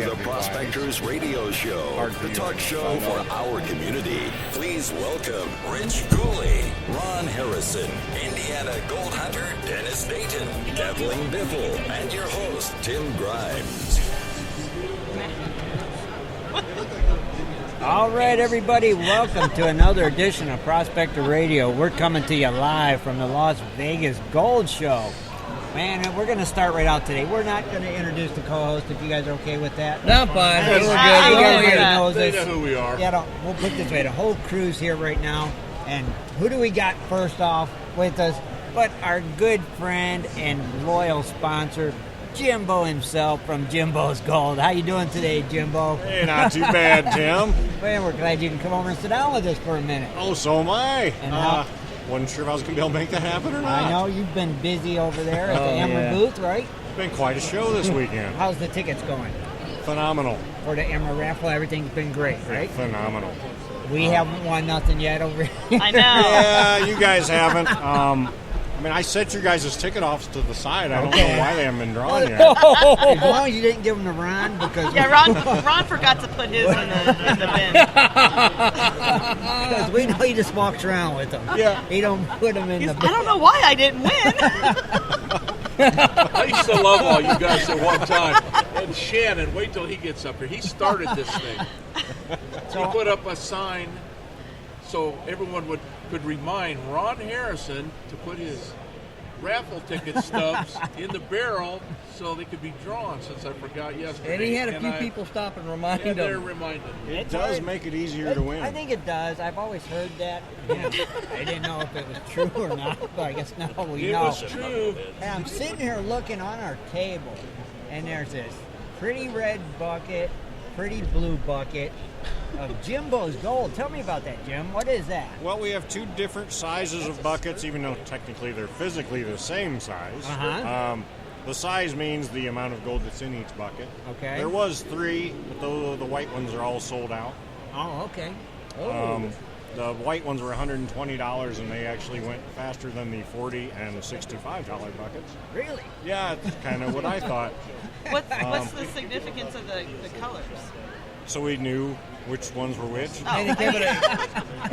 to the Prospectors Radio Show, the talk show for our community. Please welcome Rich Cooley, Ron Harrison, Indiana Gold Hunter Dennis Dayton, Kathleen Biffle, and your host, Tim Grimes. All right, everybody, welcome to another edition of Prospector Radio. We're coming to you live from the Las Vegas Gold Show. Man, we're going to start right out today. We're not going to introduce the co-host, if you guys are okay with that. No, fine. We're good. Everybody knows They us. know who we are. Yeah, we'll put it this way. The whole crew's here right now. And who do we got first off with us but our good friend and loyal sponsor, Jimbo himself from Jimbo's Gold. How you doing today, Jimbo? Hey, not too bad, Tim. Man, we're glad you can come over and sit down with us for a minute. Oh, so am I. And wasn't sure if I was going to be able to make that happen or not. I know you've been busy over there at the Emmer yeah. booth, right? It's been quite a show this weekend. How's the tickets going? Phenomenal. For the Emmer raffle, everything's been great, right? Phenomenal. We haven't won nothing yet over here. I know. Yeah, you guys haven't. I mean, I set your guys' ticket offs to the side. I don't know why they haven't been drawn yet. As long as you didn't give them to Ron, because Yeah, Ron forgot to put his in the bin. because we know he just walks around with them. Yeah. He don't put them in the I don't know why I didn't win. I used to love all you guys at one time. And Shannon, wait till he gets up here. He started this thing. He put up a sign so everyone could remind Ron Harrison to put his raffle ticket stubs in the barrel so they could be drawn, since I forgot yesterday. And he had a few people stop and remind Yeah, they're him. reminded. It does make it easier to win. I think it does. I've always heard that. Yeah. I didn't know if it was true or not, but I guess now we It know. was true. And I'm sitting here looking on our table, and there's this pretty red bucket, pretty blue bucket of Jimbo's Gold. Tell me about that, Jim. What is that? Well, we have two different sizes of buckets, even though technically they're physically the same size. Uh-huh. The size means the amount of gold that's in each bucket. Okay. There was 3, but the white ones are all sold out. Oh, okay. The white ones were $120, and they actually went faster than the $40 and $65 buckets. Really? Yeah, it's kind of what I thought. What's the significance of the colors? So we knew which ones were which. And he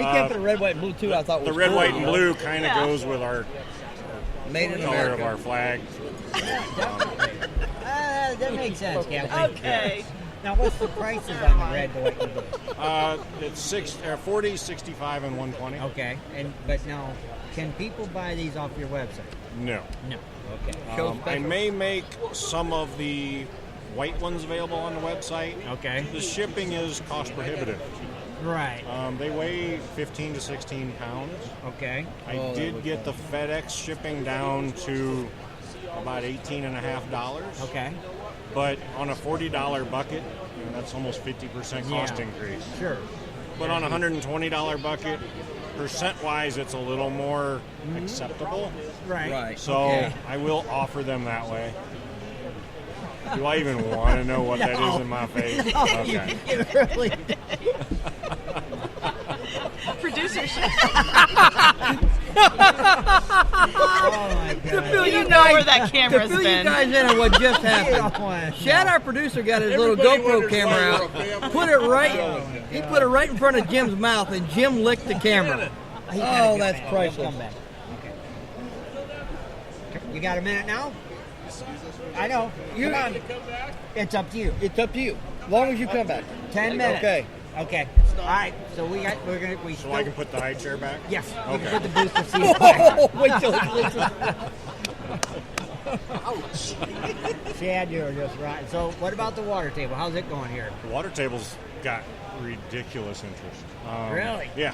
kept it a red, white, and blue too. I thought was The red, cool, white, and you know? blue kind of Yeah. goes with our Made in color America. of our flag. That makes sense, Kathleen. Okay. Now, what's the prices on the red, the white, and the blue? It's 40, 65, and 120. Okay. But now, can people buy these off your website? No. No. Okay. I may make some of the white ones available on the website. Okay. The shipping is cost prohibitive. Right. They weigh 15 to 16 pounds. Okay. I did get the FedEx shipping down to about $18.50. Okay. But on a $40 bucket, that's almost 50% cost Yeah. increase. Sure. But on a $120 bucket, percent-wise, it's a little more acceptable. Right. Right. So Okay. I will offer them that way. Do I even want to know what that is in my face? Okay. It really. Producer Oh my God. You don't know where that To camera's fill you been. guys in on what just You happened. don't want to Shad, know. our producer, got his Everybody little GoPro wonders camera why out, we're a family. put it right. He put it right in front of Jim's mouth, and Jim licked the camera. He's gotta Oh, get that's back. priceless. He'll come back. Okay. You got a minute now? I know. Come on. It's up to you. It's up to you. As long as you come back. 10 minutes. Okay. Okay. All right. So we So I can put the high chair back? Yes. We Okay. can put the booster seat back. Oh, wait till he licks it. Chad, you're just right. So what about the water table? How's it going here? The water table's got ridiculous interest. Really? Yeah.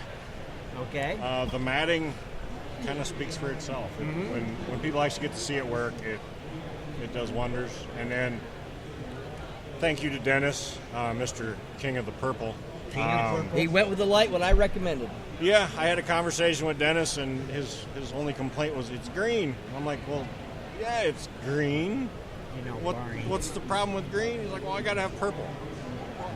Okay. The matting kind of speaks for itself. Mm-hmm. When people actually get to see it work, it does wonders. And then thank you to Dennis, Mr. King of the Purple. King of the Purple? He went with the light, what I recommended. Yeah, I had a conversation with Dennis, and his only complaint was it's green. I'm like, well, yeah, it's green. You know, What's the problem with green? He's like, well, I got to have purple.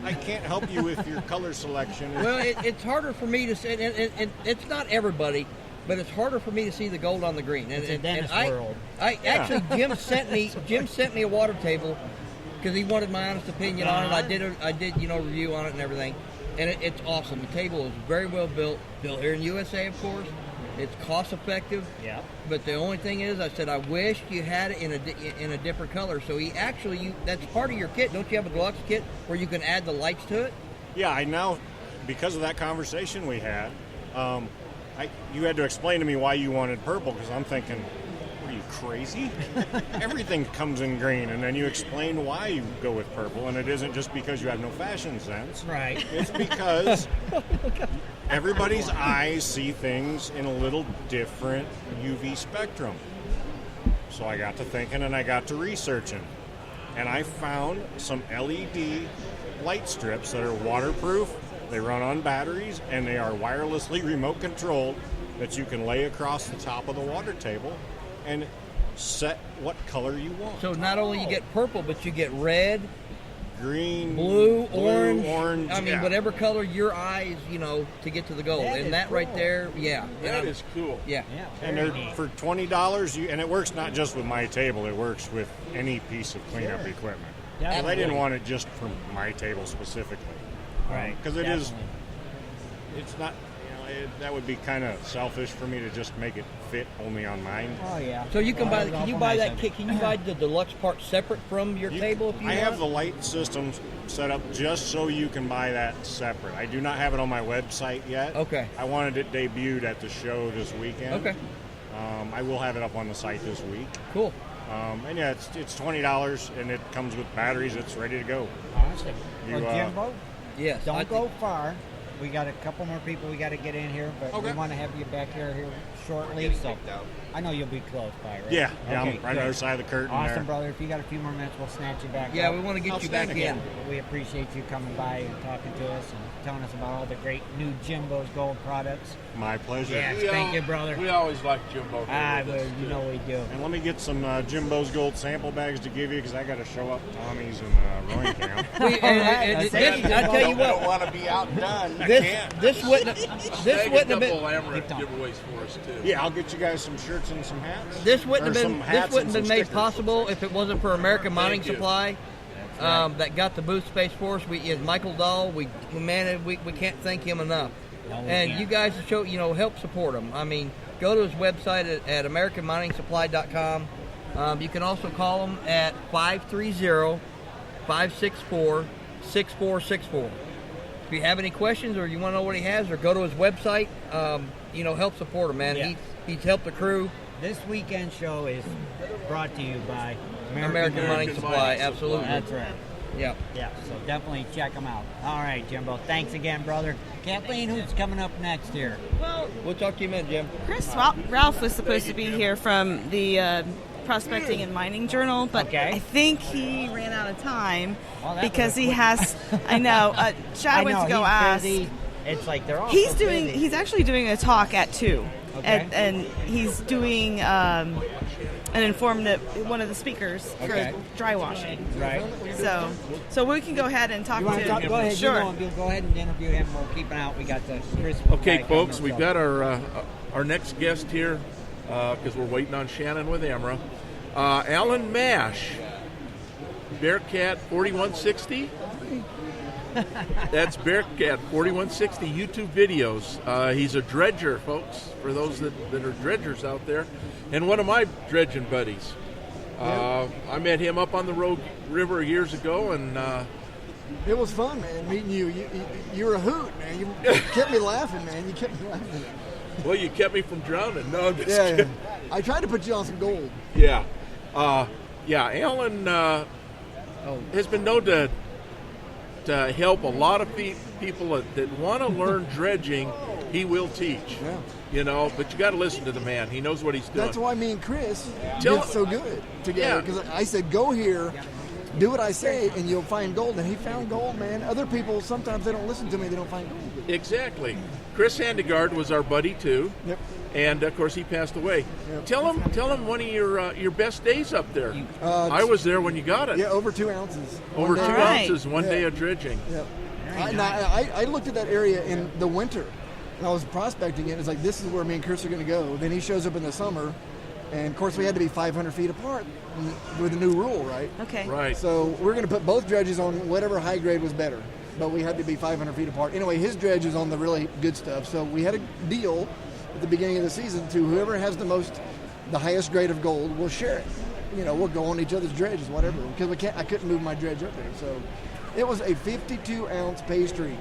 I can't help you with your color selection. Well, it's harder for me to see, and it's not everybody, but it's harder for me to see the gold on the green. And, It's a and Dennis I, world. I actually Jim sent me a water table because he wanted my honest opinion on it. I did review on it and everything, and it's awesome. The table is very well built here in USA, of course. It's cost effective. Yeah. But the only thing is, I said I wish you had it in a different color. So that's part of your kit. Don't you have a deluxe kit where you can add the lights to it? Yeah, I now, because of that conversation we had, you had to explain to me why you wanted purple, because I'm thinking, are you crazy? Everything comes in green, and then you explain why you go with purple, and it isn't just because you have no fashion sense. Right. It's because everybody's eyes see things in a little different UV spectrum. So I got to thinking, and I got to researching, and I found some LED light strips that are waterproof. They run on batteries, and they are wirelessly remote controlled that you can lay across the top of the water table and set what color you want. So not only you get purple, but you get red, green, blue, orange. I mean, yeah. whatever color your eyes, to get to the gold. That is And that cool. right there, yeah. That is cool. Yeah. Yeah. And very they're neat. for $20. And it works not just with my table; it works with any piece of cleanup equipment. Yeah, But I didn't absolutely. want it just for my table specifically, Right. Because Definitely. it's not. That would be kind of selfish for me to just make it fit only on mine. Oh yeah. So you can Well, buy. it's Can all you for buy my that side. kit? Can you buy the deluxe part separate from your table if you I want? have the light systems set up just so you can buy that separate. I do not have it on my website yet. Okay. I wanted it debuted at the show this weekend. Okay. I will have it up on the site this week. Cool. And yeah, it's $20 and it comes with batteries. It's ready to go. Awesome. You, Well, Jimbo, Yes. I don't think- go far. We got a couple more people we got to get in here, but we Okay. want to have you back here shortly. So I know you'll be close by, right? Yeah, Okay, I'm right on the good. other side of the curtain Awesome, there. brother. If you got a few more minutes, we'll snatch you back. Yeah, up. we want to get you back Outstanding. in. We appreciate you coming by and talking to us and telling us about all the great new Jimbo's Gold products. My pleasure. Yes, We thank all- you, brother. We always like Jimbo. You know we do. And let me get some Jimbo's Gold sample bags to give you because I got to show up Tommy's and rowing camp. I tell you what, want to be outdone. this wouldn't have Couple been. Amaret giveaways for us too. Yeah, I'll get you guys some shirts and some hats. This wouldn't Or have some been. hats This wouldn't and have been some made stickers. possible if it wasn't for American Mining Thank you. Supply. That got the booth space for us. Michael Dahl. We can't thank him enough. No, we And can't. you guys show help support him. I mean, go to his website at AmericanMiningSupply.com. You can also call him at 530-564-6464. If you have any questions or you want to know what he has, or go to his website, help support him, man. Yeah. He's helped the crew. This weekend show is brought to you by American Mining Supply, absolutely. That's right. Yeah. Yeah, so definitely check them out. All right, Jimbo. Thanks again, brother. Kathleen, who's coming up next here? Well, We'll talk to you in a minute, Jim. Ralph was supposed to be here from the Prospecting and Mining Journal, but Okay. I think he ran out of time Well, that because was he has. I know. Chad went to go he's ask. busy. It's like they're all He's so doing. busy. He's actually doing a talk at 2, Okay. and he's doing an informative. One of the speakers Okay. for dry washing. right. So we can go ahead and talk You to want to talk? him. Go ahead. Sure. You go ahead and interview him. We'll keep an eye out. We got the Chris. Okay, guy folks, coming, we've so. got our next guest here because we're waiting on Shannon with Amra. Alan Mash, Bearcat 4160. That's Bearcat 4160 YouTube videos. He's a dredger, folks, for those that are dredgers out there, and one of my dredging buddies. I met him up on the Rogue River years ago, and It was fun, man, meeting you. You were a hoot, man. You kept me laughing, man. You kept me laughing. well, you kept me from drowning. No, I'm just Yeah, kidding. I tried to put you on some gold. Yeah. Alan has been known to help a lot of people that want to learn dredging. He will teach. Yeah. But you got to listen to the man. He knows what he's doing. That's why me and Chris Tell- did so good together. Yeah. Because I said, go here, do what I say, and you'll find gold. And he found gold, man. Other people, sometimes they don't listen to me. They don't find gold. Exactly. Chris Handegard was our buddy too. Yep. And of course he passed away. Yep. Tell him one of your best days up there. Uh, I was there when you got it. Yeah, over 2 ounces. Over 2 One day. All right. ounces, one day of dredging. Yep. I looked at that area in the winter, and I was prospecting it. It's like, this is where me and Chris are going to go. Then he shows up in the summer, And of course, we had to be 500 feet apart with the new rule, right? Okay. Right. So we're going to put both dredges on whatever high grade was better, but we had to be 500 feet apart. Anyway, his dredge is on the really good stuff. So we had a deal at the beginning of the season to whoever has the highest grade of gold will share it. We'll go on each other's dredges, whatever, because I couldn't move my dredge up there. So it was a 52-ounce pay streak.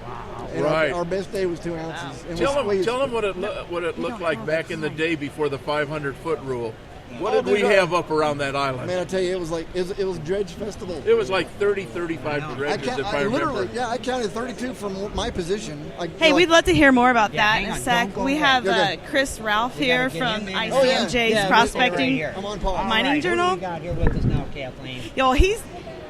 Wow. And right. Our best day was 2 ounces. And Tell them what it looked like back in the day before the 500-foot rule. What did we have up around that island? Man, I tell you, it was Dredge Festival. It was like 30, 35 dredges, if I remember. I counted 32 from my position. Hey, we'd love to hear more about that in a on, sec. don't go We back. have Chris Ralph here get from him in. ICMJ's Prospecting I'm on Paul. Mining Journal. Who do we got here with us now, Kathleen? Yo,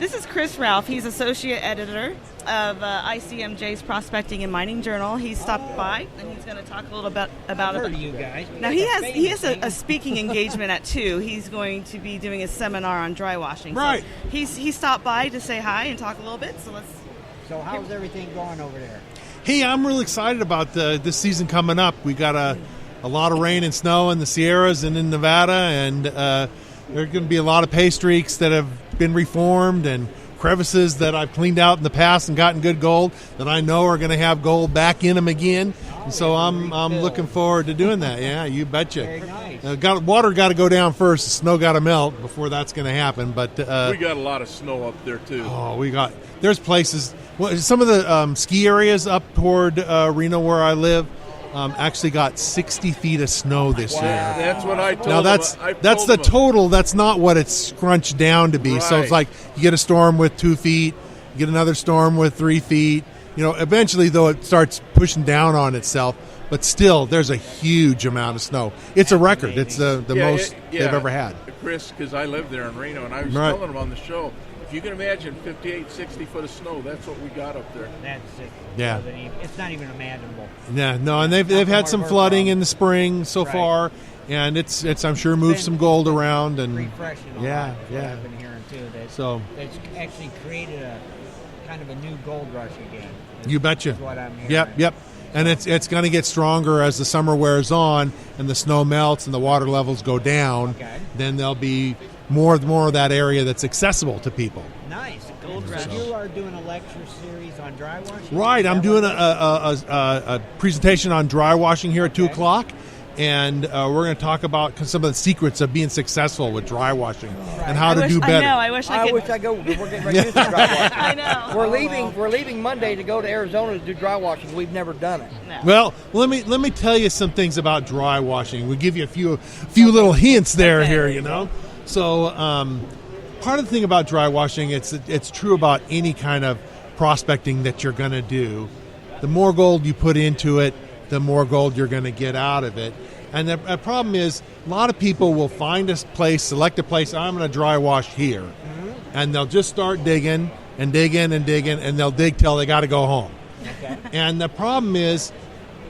this is Chris Ralph. He's associate editor of ICMJ's Prospecting and Mining Journal. He's stopped by, and he's going to talk a little bit about I've it. heard of you guys. Now he has a speaking engagement at 2. He's going to be doing a seminar on dry washing. Right. So he stopped by to say hi and talk a little bit. So how's everything going over there? Hey, I'm really excited about this season coming up. We got a lot of rain and snow in the Sierras and in Nevada, and there are going to be a lot of pay streaks that have been reformed and crevices that I've cleaned out in the past and gotten good gold that I know are going to have gold back in them again. And so I'm looking forward to doing that. Yeah, you betcha. Very nice. Water got to go down first. The snow got to melt before that's going to happen. But we got a lot of snow up there too. Oh, there's places. Well, some of the ski areas up toward Reno where I live actually got 60 feet of snow this year. That's what I told Now them. that's the total. That's not what it's scrunched down to be. Right. So it's like you get a storm with 2 feet, you get another storm with 3 feet. Eventually though it starts pushing down on itself. But still, there's a huge amount of snow. It's a record. It's the most they've ever had. Chris, because I live there in Reno, and I was telling him on the show, if you can imagine 58, 60 foot of snow, that's what we got up there. That's it. Yeah. It's not even imaginable. Yeah, no, and they've had some flooding in the spring so Right. far, and it's I'm sure moved some gold around and Refreshing a yeah, lot. Is what yeah. I've been hearing too. That's actually created a kind of a new gold rush again. You betcha. Is what I'm hearing. Yep. And it's going to get stronger as the summer wears on and the snow melts and the water levels go down. Okay. Then there'll be more of that area that's accessible to people. Nice. Gold So rush. you are doing a lecture series on dry washing? Right, I'm Is that doing what a presentation on dry washing here at 2 Okay. o'clock, and we're going to talk about some of the secrets of being successful with dry washing and how to do better. I know. I wish I could. wish I go. We're getting ready to do some dry washing. I know. We're leaving Monday to go to Arizona to do dry washing. We've never done it. No. Well, let me tell you some things about dry washing. We'll give you a few little hints there here, So part of the thing about dry washing, it's true about any kind of prospecting that you're going to do. The more gold you put into it, the more gold you're going to get out of it. And the problem is, a lot of people will find a place, select a place, I'm going to dry wash here. And they'll just start digging and digging and digging, and they'll dig till they got to go home. Okay. And the problem is,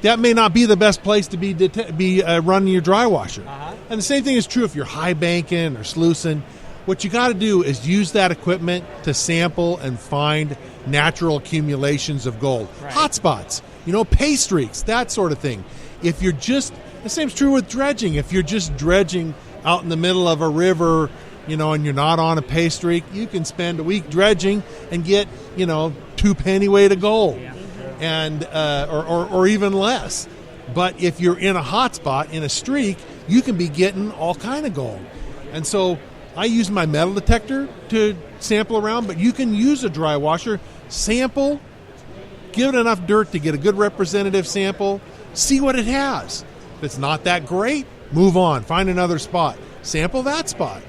that may not be the best place to be running your dry washer. Uh-huh. And the same thing is true if you're high banking or sluicing. What you got to do is use that equipment to sample and find natural accumulations of gold. Right. Hot spots, pay streaks, that sort of thing. If you're just, the same's true with dredging. If you're just dredging out in the middle of a river, and you're not on a pay streak, you can spend a week dredging and get, 2 pennyweight of gold. Yeah. And or even less. But if you're in a hot spot, in a streak, you can be getting all kind of gold. And so I use my metal detector to sample around, but you can use a dry washer, sample, give it enough dirt to get a good representative sample, see what it has. If it's not that great, move on, find another spot, sample that spot,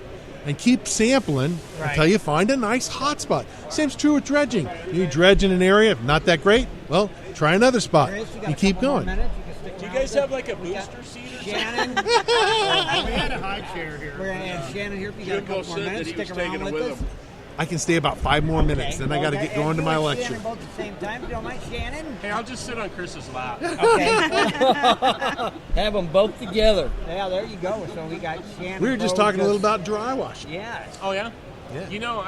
and keep sampling until you find a nice hot spot. Same's true with dredging. You dredge in an area, if not that great, well, try another spot Chris, you got and a keep couple more going. minutes? You can stick Do you around guys with have us. like a We got booster seat or something? Shannon. We had a high chair here. We're going to have Shannon here. If you got a Jimbo couple more said that minutes, he was stick taking around it with with us. him. I can stay about 5 more minutes, then I got to get going to my lecture. Shannon both at the same time. If you don't mind, Shannon. Hey, I'll just sit on Chris's lap. Okay. Have them both together. Yeah, there you go. So we got Shannon. We were just Bo talking a little about dry washing. Yes. Oh yeah. Yeah. You know,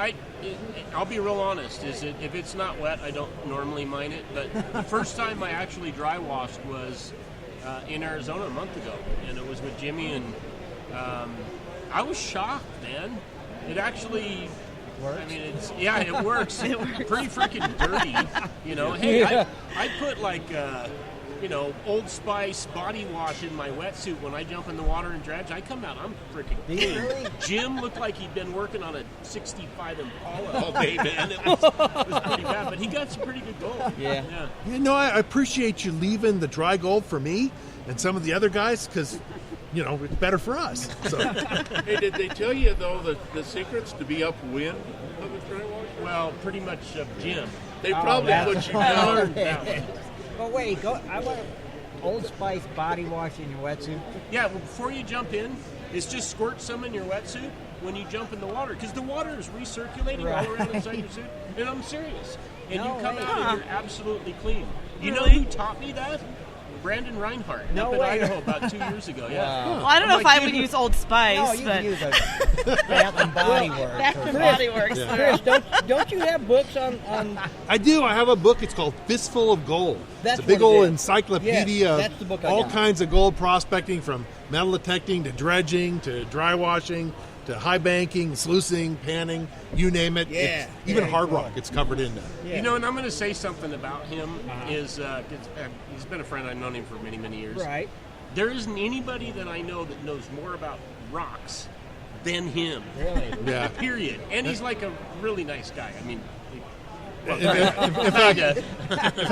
I'll be real honest. If it's not wet, I don't normally mind it. But the first time I actually dry washed was in Arizona a month ago, and it was with Jimmy and I was shocked, man. It actually Works? I mean, it works. Pretty freaking dirty, you know. Hey, I put like, Old Spice body wash in my wetsuit when I jump in the water and dredge. I come out, I'm freaking clean. Really? Jim looked like he'd been working on a 65 Impala all day, man. It was pretty bad, but he got some pretty good gold. Yeah. You know, I appreciate you leaving the dry gold for me and some of the other guys because, it's better for us. So. Hey, did they tell you, though, the secrets to be upwind of the dry wash? Well, pretty much Jim. They probably put you down. But wait, I want Old Spice body wash in your wetsuit. Yeah, well, before you jump in, it's just squirt some in your wetsuit when you jump in the water, because the water is recirculating all around inside your suit. And I'm serious. And you come out and you're absolutely clean. You know who taught me that? Brandon Reinhardt up in Idaho about 2 years ago. Yeah. Wow. Well, I don't know if I would use Old Spice, No, you but can use Bath and Body Works. Bath and Body Works. Chris, don't you have books on? I do. I have a book. It's called Fistful of Gold. That's it's a big what it old is. encyclopedia Yes, that's the book I all got. kinds of gold prospecting, from metal detecting to dredging to dry washing to high banking, sluicing, panning, you name it. Yeah. Even hard rock, it's covered in there. Yeah. You know, and I'm going to say something about him is he's been a friend. I've known him for many, many years. Right. There isn't anybody that I know that knows more about rocks than him. Really? Yeah. Period. And he's like a really nice guy. I mean, In fact,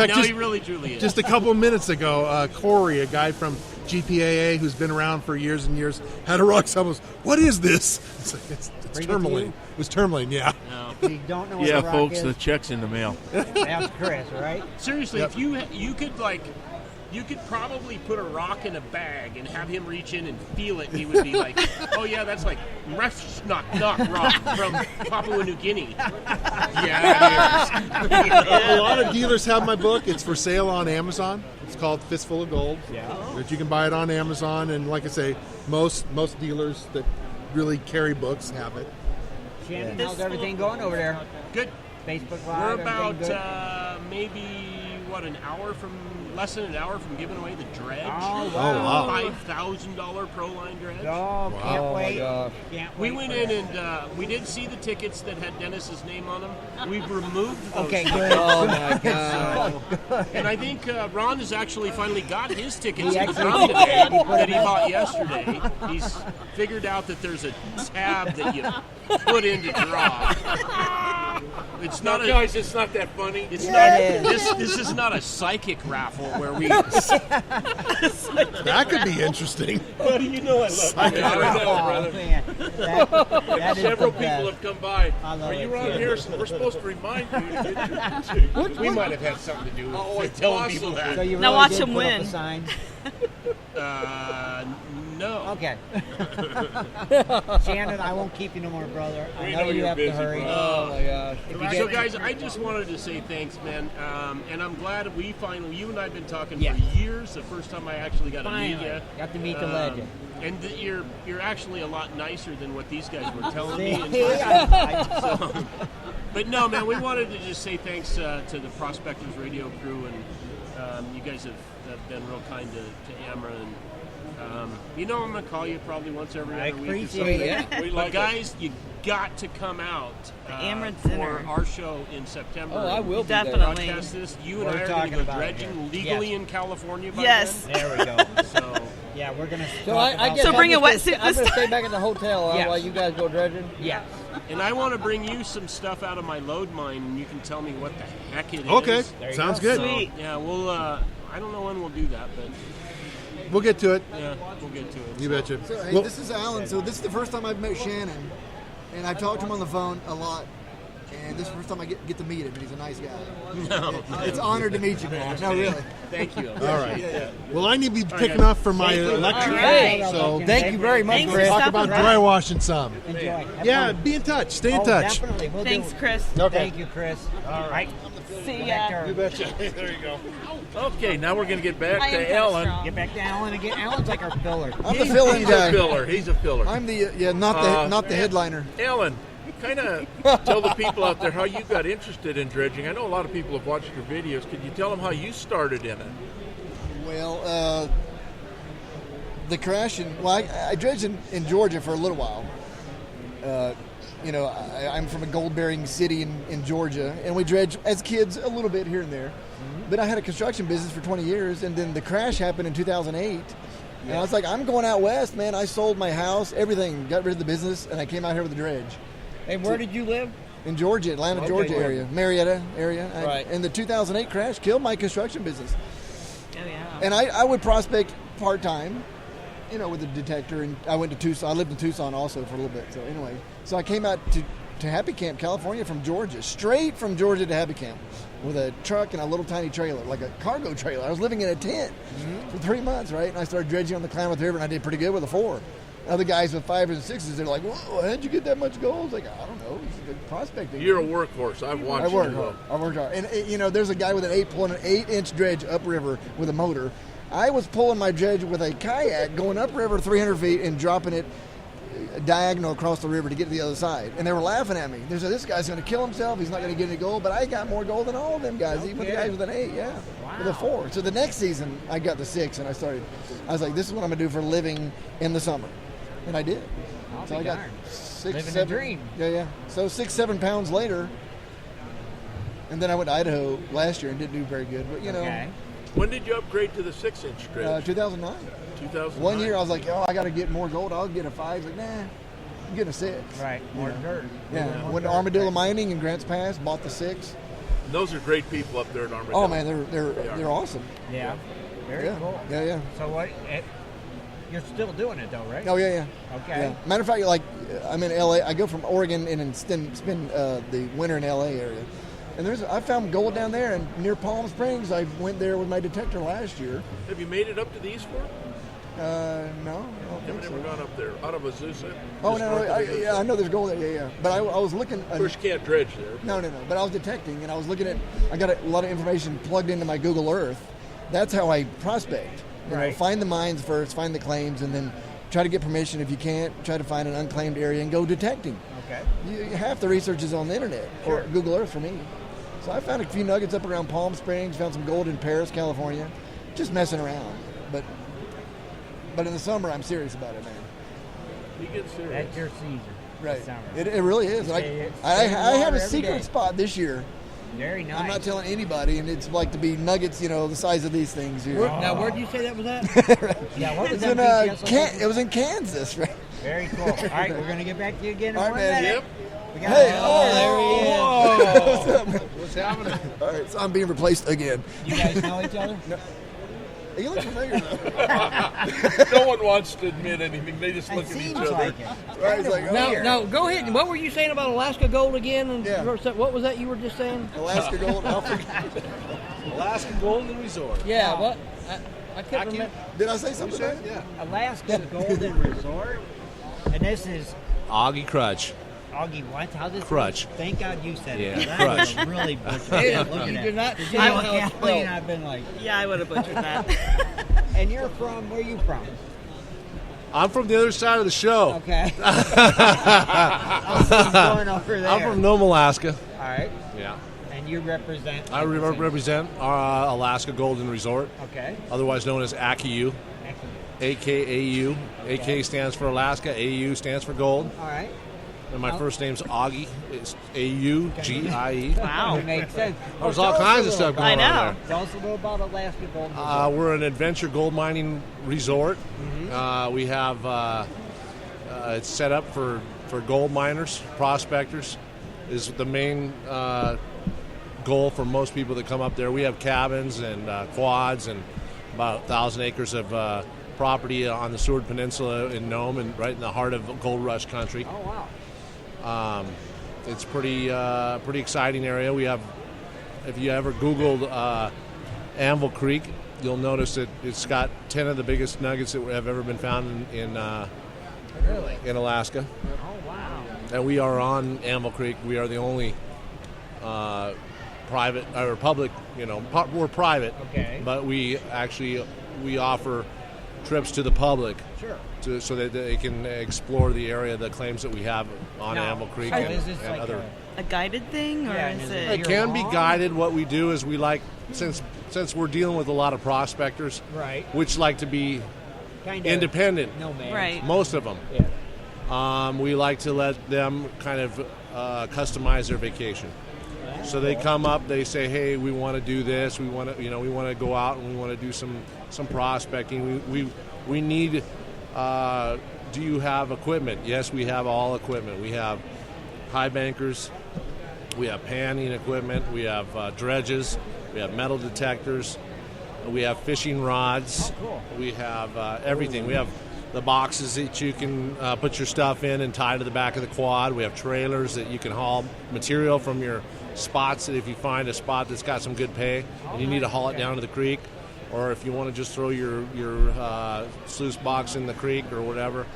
no, he really truly is. just a couple minutes ago, Corey, a guy from GPAA who's been around for years and years, had a rock summons. What is this? It's Bring it to tourmaline. you? It was tourmaline, yeah. No. You don't know what Yeah, the rock folks, is? the check's in the mail. That's Chris, right? Seriously, Yep. if you could you could probably put a rock in a bag and have him reach in and feel it, and he would be like, "Oh yeah, that's like knock rock from Papua New Guinea." Yeah, it is. A lot of dealers have my book. It's for sale on Amazon. It's called Fistful of Gold. Yeah. But you can buy it on Amazon, and like I say, most dealers that really carry books have it. Shannon, how's everything going over there? Good. Facebook We're Live, about everything good? maybe less than an hour from giving away the dredge. Oh, wow. $5,000 Pro-Line dredge. Oh, can't Oh, my wait. gosh. Can't We wait went for in that. and we did see the tickets that had Dennis's name on them. We've removed those. Okay, good. Oh my God. And I think Ron has actually finally got his tickets He in the actually drum did. today He put that he them in. bought yesterday. He's figured out that there's a tab that you put in to draw. It's Now, not a. guys, it's not that funny. It's Yeah, not. it is. This is not a psychic raffle where we. That could be interesting. Buddy, you know I love you. Yeah, I know, Oh, brother. man. That is Several the people best. have come by. I love Are you it, Ron too. Harrison? We're supposed to remind you to get your We might have had something to do with Oh, it's telling people possible. So that. you Now really watch did him put up win. a sign? No. Okay. Shannon, I won't keep you no more, brother. I We know know you you're have busy, to hurry. brother. Oh my gosh. If you So, get- guys, I just wanted to say thanks, man. And I'm glad you and I have been talking Yes. for years. The first time I actually got to meet Finally. you. Got to meet the legend. And you're actually a lot nicer than what these guys were telling me. in See, person. But no, man, we wanted to just say thanks to the Prospectors Radio crew, and you guys have been real kind to Amra. And I'm going to call you probably once every I other week or appreciate something. it. We But like guys, you got to come out Amra for dinner. our show in September. Oh, I will be Definitely. there. Broadcast this. You and We're I are going to talking go about it dredging here. legally Yes. in California by Yes. then. There we go. So Yeah, we're going to So I guess So bring I'm a just gonna wetsuit stay- I'm this going to stay back at the hotel Yes. while you guys go dredging. Yes. And I want to bring you some stuff out of my load mine, and you can tell me what the heck it is. Okay, There you sounds go. good. Sweet. Yeah, we'll. I don't know when we'll do that, but We'll get to it. yeah, we'll get to it. You betcha. So, hey, Well, this is Alan. So this is the first time I've met Shannon, and I've talked to him on the phone a lot. And this is the first time I get to meet him, and he's a nice guy. It's honored to meet you, man. No, really. Thank you. all right. Well, I need to be picking guys. off for my Thank you. lecture. All right. So Thank you very much, Thanks Chris. for talk stopping about by. dry washing some. Enjoy. Have Yeah, fun. be in touch. Stay in Oh, touch. Definitely. We'll Thanks, do. Chris. Okay. Thank you, Chris. All right. See Back ya. to- betcha. There you go. Okay, now we're going to get back I am to kinda Alan. strong. Get back to Alan again. Alan's like our filler. I'm the fill-in He's a guy. filler. He's a filler. I'm the not the headliner. Alan, kind of tell the people out there how you got interested in dredging. I know a lot of people have watched your videos. Could you tell them how you started in it? Well, the crashing. Well, I dredged in Georgia for a little while. I'm from a gold-bearing city in Georgia, and we dredged as kids a little bit here and there. But I had a construction business for 20 years, and then the crash happened in 2008. And I was like, I'm going out west, man. I sold my house, everything, got rid of the business, and I came out here with a dredge. And where did you live? In Georgia, Atlanta, Georgia area, Marietta area. Right. And the 2008 crash killed my construction business. Oh, yeah. And I would prospect part-time, with a detector. And I went to Tucson. I lived in Tucson also for a little bit. So anyway, so I came out to Happy Camp, California from Georgia, straight from Georgia to Happy Camp with a truck and a little tiny trailer, like a cargo trailer. I was living in a tent for 3 months, right? And I started dredging on the Klamath River, and I did pretty good with a 4. Other guys with 5s and 6s, they're like, whoa, how'd you get that much gold? I was like, I don't know. It's good prospecting. You're a workhorse. I've watched you. I worked hard. And, there's a guy with an 8-inch dredge upriver with a motor. I was pulling my dredge with a kayak going upriver 300 feet and dropping it diagonal across the river to get to the other side. And they were laughing at me. They said, this guy's going to kill himself. He's not going to get any gold. But I got more gold than all of them guys, even the guys with an 8, with a 4. So the next season, I got the 6, and I was like, this is what I'm going to do for a living in the summer. And I did. So I got 6, Living 7. a dream. Yeah. So 6-7 pounds later, and then I went to Idaho last year and didn't do very good. But When did you upgrade to the 6-inch dredge? 2009. 2009. 1 year I was like, I got to get more gold. I'll get a 5. Like, nah, I'm getting a 6. Right, more dirt. Yeah. Went to Armadillo Mining in Grants Pass, bought the 6. And those are great people up there at Armadillo. Oh man, they're awesome. Yeah. Very cool. Yeah. So what? You're still doing it though, right? Oh yeah. Okay. Yeah. Matter of fact, like I'm in LA. I go from Oregon and spend the winter in LA area. And I found gold down there, and near Palm Springs, I went there with my detector last year. Have you made it up to the East Fork? No. I've never gone up there. Out of Azusa? Oh, no. I know there's gold there. Yeah. But I was looking. Of course, you can't dredge there. No. But I was detecting, and I was looking at. I got a lot of information plugged into my Google Earth. That's how I prospect. Find the mines first, find the claims, and then try to get permission. If you can't, try to find an unclaimed area and go detecting. Okay. Half the research is on the internet or Google Earth for me. So I found a few nuggets up around Palm Springs, found some gold in Paris, California, just messing around. But in the summer, I'm serious about it, man. You get serious. That's your season. Right. Summer. It really is. I have a secret spot this year. Very nice. I'm not telling anybody, and it's like to be nuggets, the size of these things here. Now, where did you say that was at? Yeah, what was It's that? it was in Kansas, right? Very cool. All right, we're going to get back to you again in All right, 1 man. minute. Yep. We got Hey, there he is. What's happening? All right, so I'm being replaced again. You guys know each other? You look familiar, though. No one wants to admit anything. They just look It at each seems other. like it. Right, it's like, No, go ahead. What were you saying about Alaska Gold again? And Yeah. what was that you were just saying? Alaska Gold. Alaska Golden Resort. Yeah, what? I couldn't remember. Did I say something? Yeah. Alaska Golden Resort. And this is Augie Crutch. Augie what? How does Crutch. Thank God you said Yeah, it. That Crutch. was really butchered. Hey, Looking you at did not it. say I how was it's Kathleen. spelled. I've been like, Yeah, I would have butchered that. and you're from, where are you from? I'm from the other side of the show. Okay. How's things going over there? I'm from Nome, Alaska. All right. Yeah. And you represent? I represent Alaska Golden Resort, Okay. otherwise known as AKU. AKAU. AK stands for Alaska, AU stands for gold. All right. And my first name's Augie. It's AUGIE. Wow. That makes sense. There's Tell all us a kinds of little stuff about- going I on know. there. Tell us a little about Alaska Golden Resort. We're an adventure gold mining resort. We have it's set up for gold miners, prospectors. Is the main goal for most people that come up there. We have cabins and quads and about 1,000 acres of property on the Seward Peninsula in Nome and right in the heart of Gold Rush country. Oh, wow. It's pretty exciting area. We have, if you ever Googled Anvil Creek, you'll notice that it's got 10 of the biggest nuggets that have ever been found in Alaska. Oh, wow. And we are on Anvil Creek. We are the only private or public. We're private, Okay. but we offer trips to the public. Sure. So that they can explore the area, the claims that we have on Now, Anvil Creek so and, is this and like other. A guided thing, or Yeah, is is it? It can be You're guided. What we do is we like, since we're dealing with a lot of prospectors, Right. which like to be Kind of independent. nomad. Right. Most of them. Yeah. We like to let them kind of customize their vacation. So they come up, they say, "Hey, we want to do this. We want to, we want to go out and we want to do some prospecting. We need. Do you have equipment?" Yes, we have all equipment. We have high bankers, we have panning equipment, we have dredges, we have metal detectors, we have fishing rods. Oh, cool. We have everything. We have the boxes that you can put your stuff in and tie to the back of the quad. We have trailers that you can haul material from your spots. That if you find a spot that's got some good pay and you need to haul it down to the creek, or if you want to just throw your sluice box in the creek or whatever,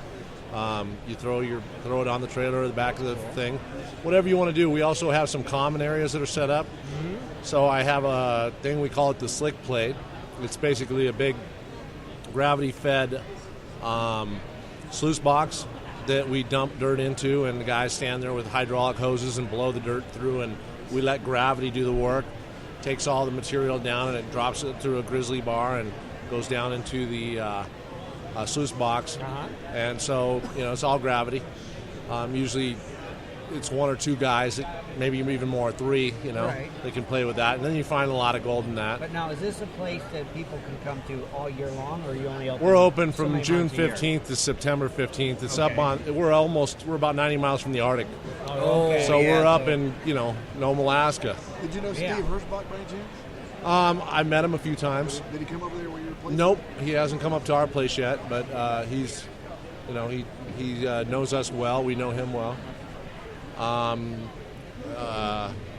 you throw it on the trailer or the back of the thing. Whatever you want to do. We also have some common areas that are set up. Mm-hmm. So I have a thing, we call it the slick plate. It's basically a big gravity-fed sluice box that we dump dirt into, and the guys stand there with hydraulic hoses and blow the dirt through, and we let gravity do the work. Takes all the material down and it drops it through a grizzly bar and goes down into the sluice box. And so, it's all gravity. Usually it's one or two guys, maybe even more, three, Right. they can play with that. And then you find a lot of gold in that. But now, is this a place that people can come to all year long, or are you only open? We're open so from many June months a year? 15th to September 15th. It's Okay. up on, we're about 90 miles from the Arctic. Oh, okay. So Yeah, we're up in, Nome, Alaska. Did you know Steve Yeah. Hirschbach by any chance? I met him a few times. Did he come over there where you were placed? Nope, he hasn't come up to our place yet, but he's, he knows us well. We know him well. I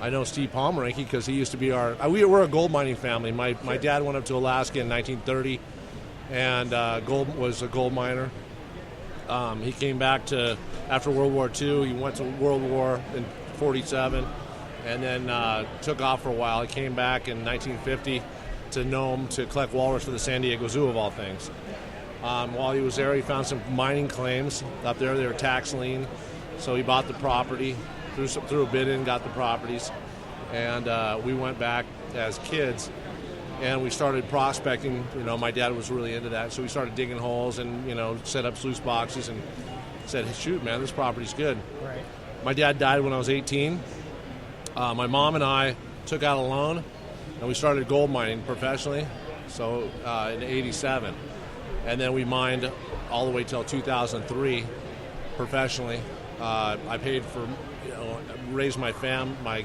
know Steve Pomeranke because he used to be we're a gold mining family. My dad went up to Alaska in 1930 and was a gold miner. He came back after World War II. He went to World War in 47 and then took off for a while. He came back in 1950 to Nome to collect walrus for the San Diego Zoo, of all things. While he was there, he found some mining claims up there. They were tax lien, so he bought the property, threw a bid in, got the properties, and we went back as kids, and we started prospecting. My dad was really into that, so we started digging holes and set up sluice boxes and said, "Shoot, man, this property's good." Right. My dad died when I was 18. My mom and I took out a loan, and we started gold mining professionally. So in '87, and then we mined all the way till 2003 professionally. I paid for, raised my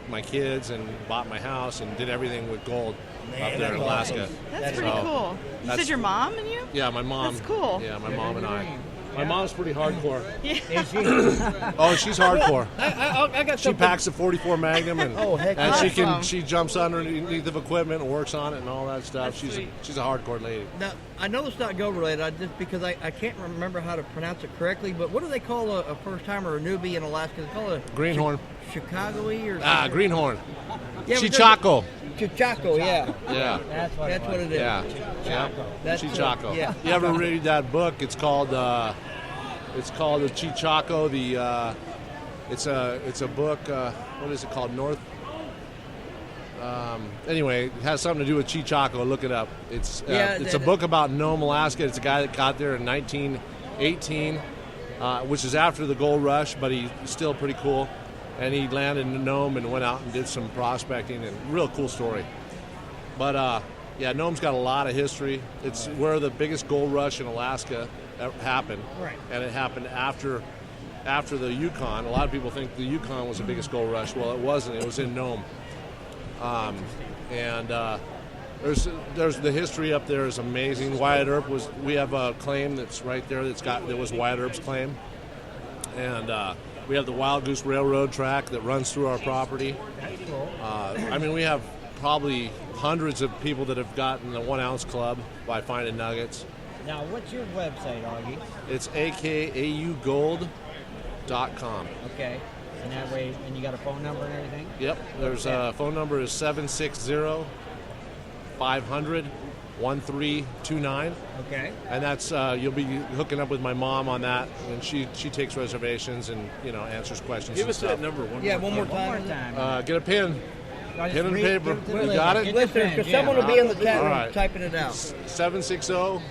my kids, and bought my house, and did everything with gold up there in Alaska. That's pretty cool. You said your mom and you? Yeah, my mom. That's cool. Yeah, my mom and I. My mom's pretty hardcore. Is she? Oh, she's hardcore. I got She something. packs a 44 Magnum, and heck and yeah. she jumps underneath of equipment and works on it and all that stuff. She's a hardcore lady. Now, I know it's not gold related, just because I can't remember how to pronounce it correctly, but what do they call a first timer or a newbie in Alaska? They call it a Greenhorn. Chicago-y or Greenhorn. Yeah, but Chichaco. Chichaco, yeah. Yeah. That's what it is. Yeah. That's Chichaco. yeah. You ever read that book? It's called the Chichaco. It's a book. What is it called? Anyway, it has something to do with Chichaco. Look it up. It's a book about Nome, Alaska. It's a guy that got there in 1918, which is after the gold rush, but he's still pretty cool. And he landed in Nome and went out and did some prospecting, and real cool story. But Nome's got a lot of history. It's where the biggest gold rush in Alaska happened. Right. And it happened after the Yukon. A lot of people think the Yukon was the biggest gold rush. Well, it wasn't. It was in Nome. There's the history up there is amazing. Wyatt Earp we have a claim that's right there that was Wyatt Earp's claim. And we have the Wild Goose Railroad track that runs through our property. We have probably hundreds of people that have gotten the 1 ounce club by finding nuggets. Now, what's your website, Augie? It's akaugold.com. Okay. And that way, and you got a phone number and everything? Yep. There's a phone number is 760-500-1329. Okay. And that's you'll be hooking up with my mom on that, and she takes reservations and answers questions. Give and us stuff. that number one more Yeah, one more time. time. Get a pen. Pen and paper. You got it? Listeners, because someone will be in the chat room All right. typing it out. 760-500-1329.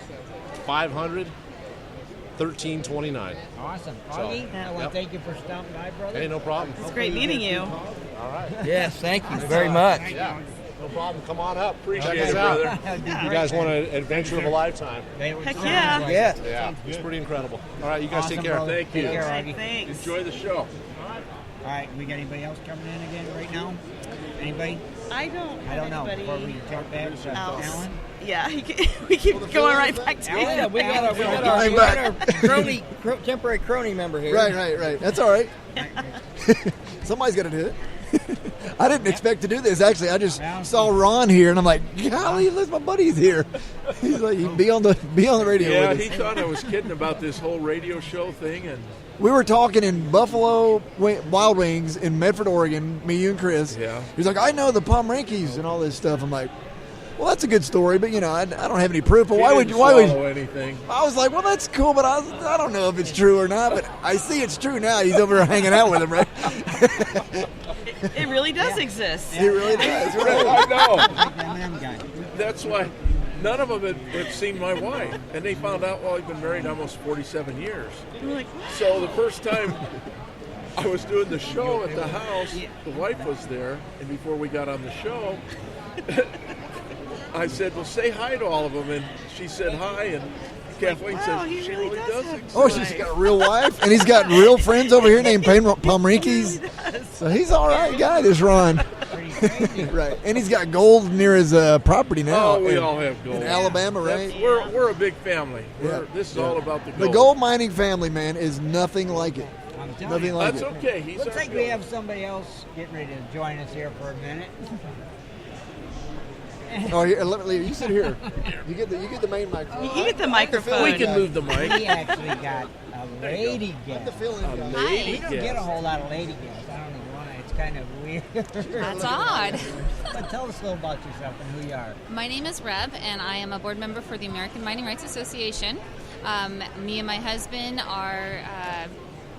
500-1329. Awesome. So, Augie, I want to yep. thank you for stopping by, brother. Hey, no problem. It's great meeting you. All right. Yes, thank you very much. Yeah, no problem. Come on up. Appreciate Check us it, out. brother. You guys want an adventure of a lifetime. Heck yeah. Yes. Yeah, it's pretty incredible. All right, you guys Awesome, take care. brother. Thank you. Take care, Right, Augie. thanks. Enjoy the show. All right, we got anybody else coming in again right now? Anybody? I don't I don't know. have Before we anybody jump back to else. Alan? Yeah, we keep going right back to Yeah, it. We got our temporary crony member here. Right. That's all right. Somebody's got to do it. I didn't expect to do this. Actually, I just saw Ron here, and I'm like, golly, look, my buddy's here. He's like, be on the radio Yeah, with he us. thought I was kidding about this whole radio show thing, and We were talking in Buffalo Wild Wings in Medford, Oregon, me, you, and Chris. Yeah. He's like, I know the Pomrankis and all this stuff. I'm like, well, that's a good story, but, you know, I don't have any proof. But he why would didn't you? Why would swallow anything. I was like, well, that's cool, but I don't know if it's true or not. But I see it's true now. He's over there hanging out with him, right? It really does exist. He really does. Right? I know. M&M guy. That's why none of them had seen my wife, and they found out while I've been married almost 47 years. I'm like, So the first time I was doing the show at the house, the wife was there, and before we got on the show, I said, well, say hi to all of them, and she said hi, and Kathleen wow, says, he she really really does does have exist. Oh, she's got a real wife, and he's got real friends over here named Pomrankis. So he's all right guy, this Ron. Pretty crazy. Right, and he's got gold near his property now. Oh, we in- all have gold. in Alabama, right? We're a big family. Yeah. This is all about the gold. The gold mining family, man, is nothing like it. I'm telling Nothing you. like That's it. okay. He's Looks our like we gold. have somebody else getting ready to join us here for a minute. Oh, here, you sit here. You get the main microphone. you get the microphone. We can move the mic. We actually got a lady guest. The fill-in guy. We don't get a whole lot of lady guests. I don't know why. It's kind of weird. That's odd. But tell us a little about yourself and who you are. My name is Reb, and I am a board member for the American Mining Rights Association. Me and my husband are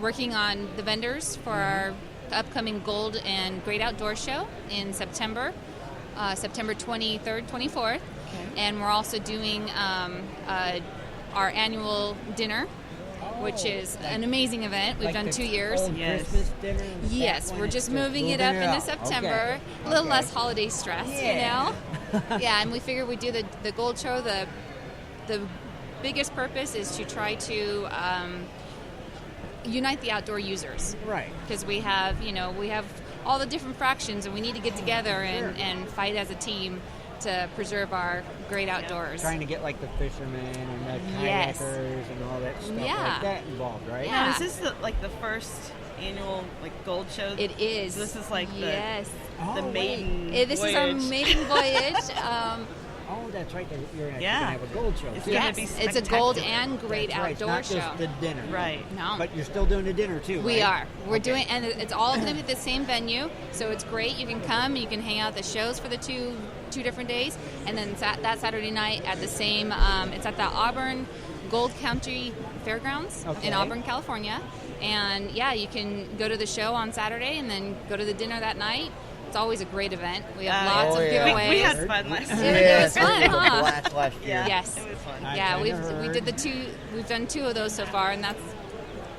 working on the vendors for our upcoming Gold and Great Outdoor Show in September. September 23rd, 24th. And we're also doing our annual dinner, which is an amazing event. We've Like done the 2 years. old Yes. Christmas dinner and Yes, stuff we're when just it's moving it up into out. September. Okay. A little Okay. less holiday stress, you know? Yeah, and we figured we'd do the gold show. The biggest purpose is to try to unite the outdoor users. Right. Because we have all the different fractions, and we need to get together and fight as a team to preserve our great outdoors. Trying to get like the fishermen and the Yes. kayakers and all that stuff Yeah. like that involved, right? Yeah. Now, is this the first annual gold show? It is. This is like yes. the maiden. This is our voyage. maiden voyage. Oh, that's right. You're actually Yeah. going to have a gold show. It's too. gonna Yes, be it's a gold spectacular. and great That's right. It's outdoor not show. just the dinner. Right. No. But you're still doing the dinner too, We right? are. We're doing, and it's all going to be at the same venue, so it's great. You can come, you can hang out at the shows for the two different days, and then that Saturday night at the same. It's at the Auburn Gold Country Fairgrounds Okay. in Auburn, California, and yeah, you can go to the show on Saturday and then go to the dinner that night. It's always a great event. We have lots of giveaways. We had fun last It year. was fun, huh? Last year. Yeah. Yes. It was fun. Yeah, I we heard. did we've done 2 of those so far, and that's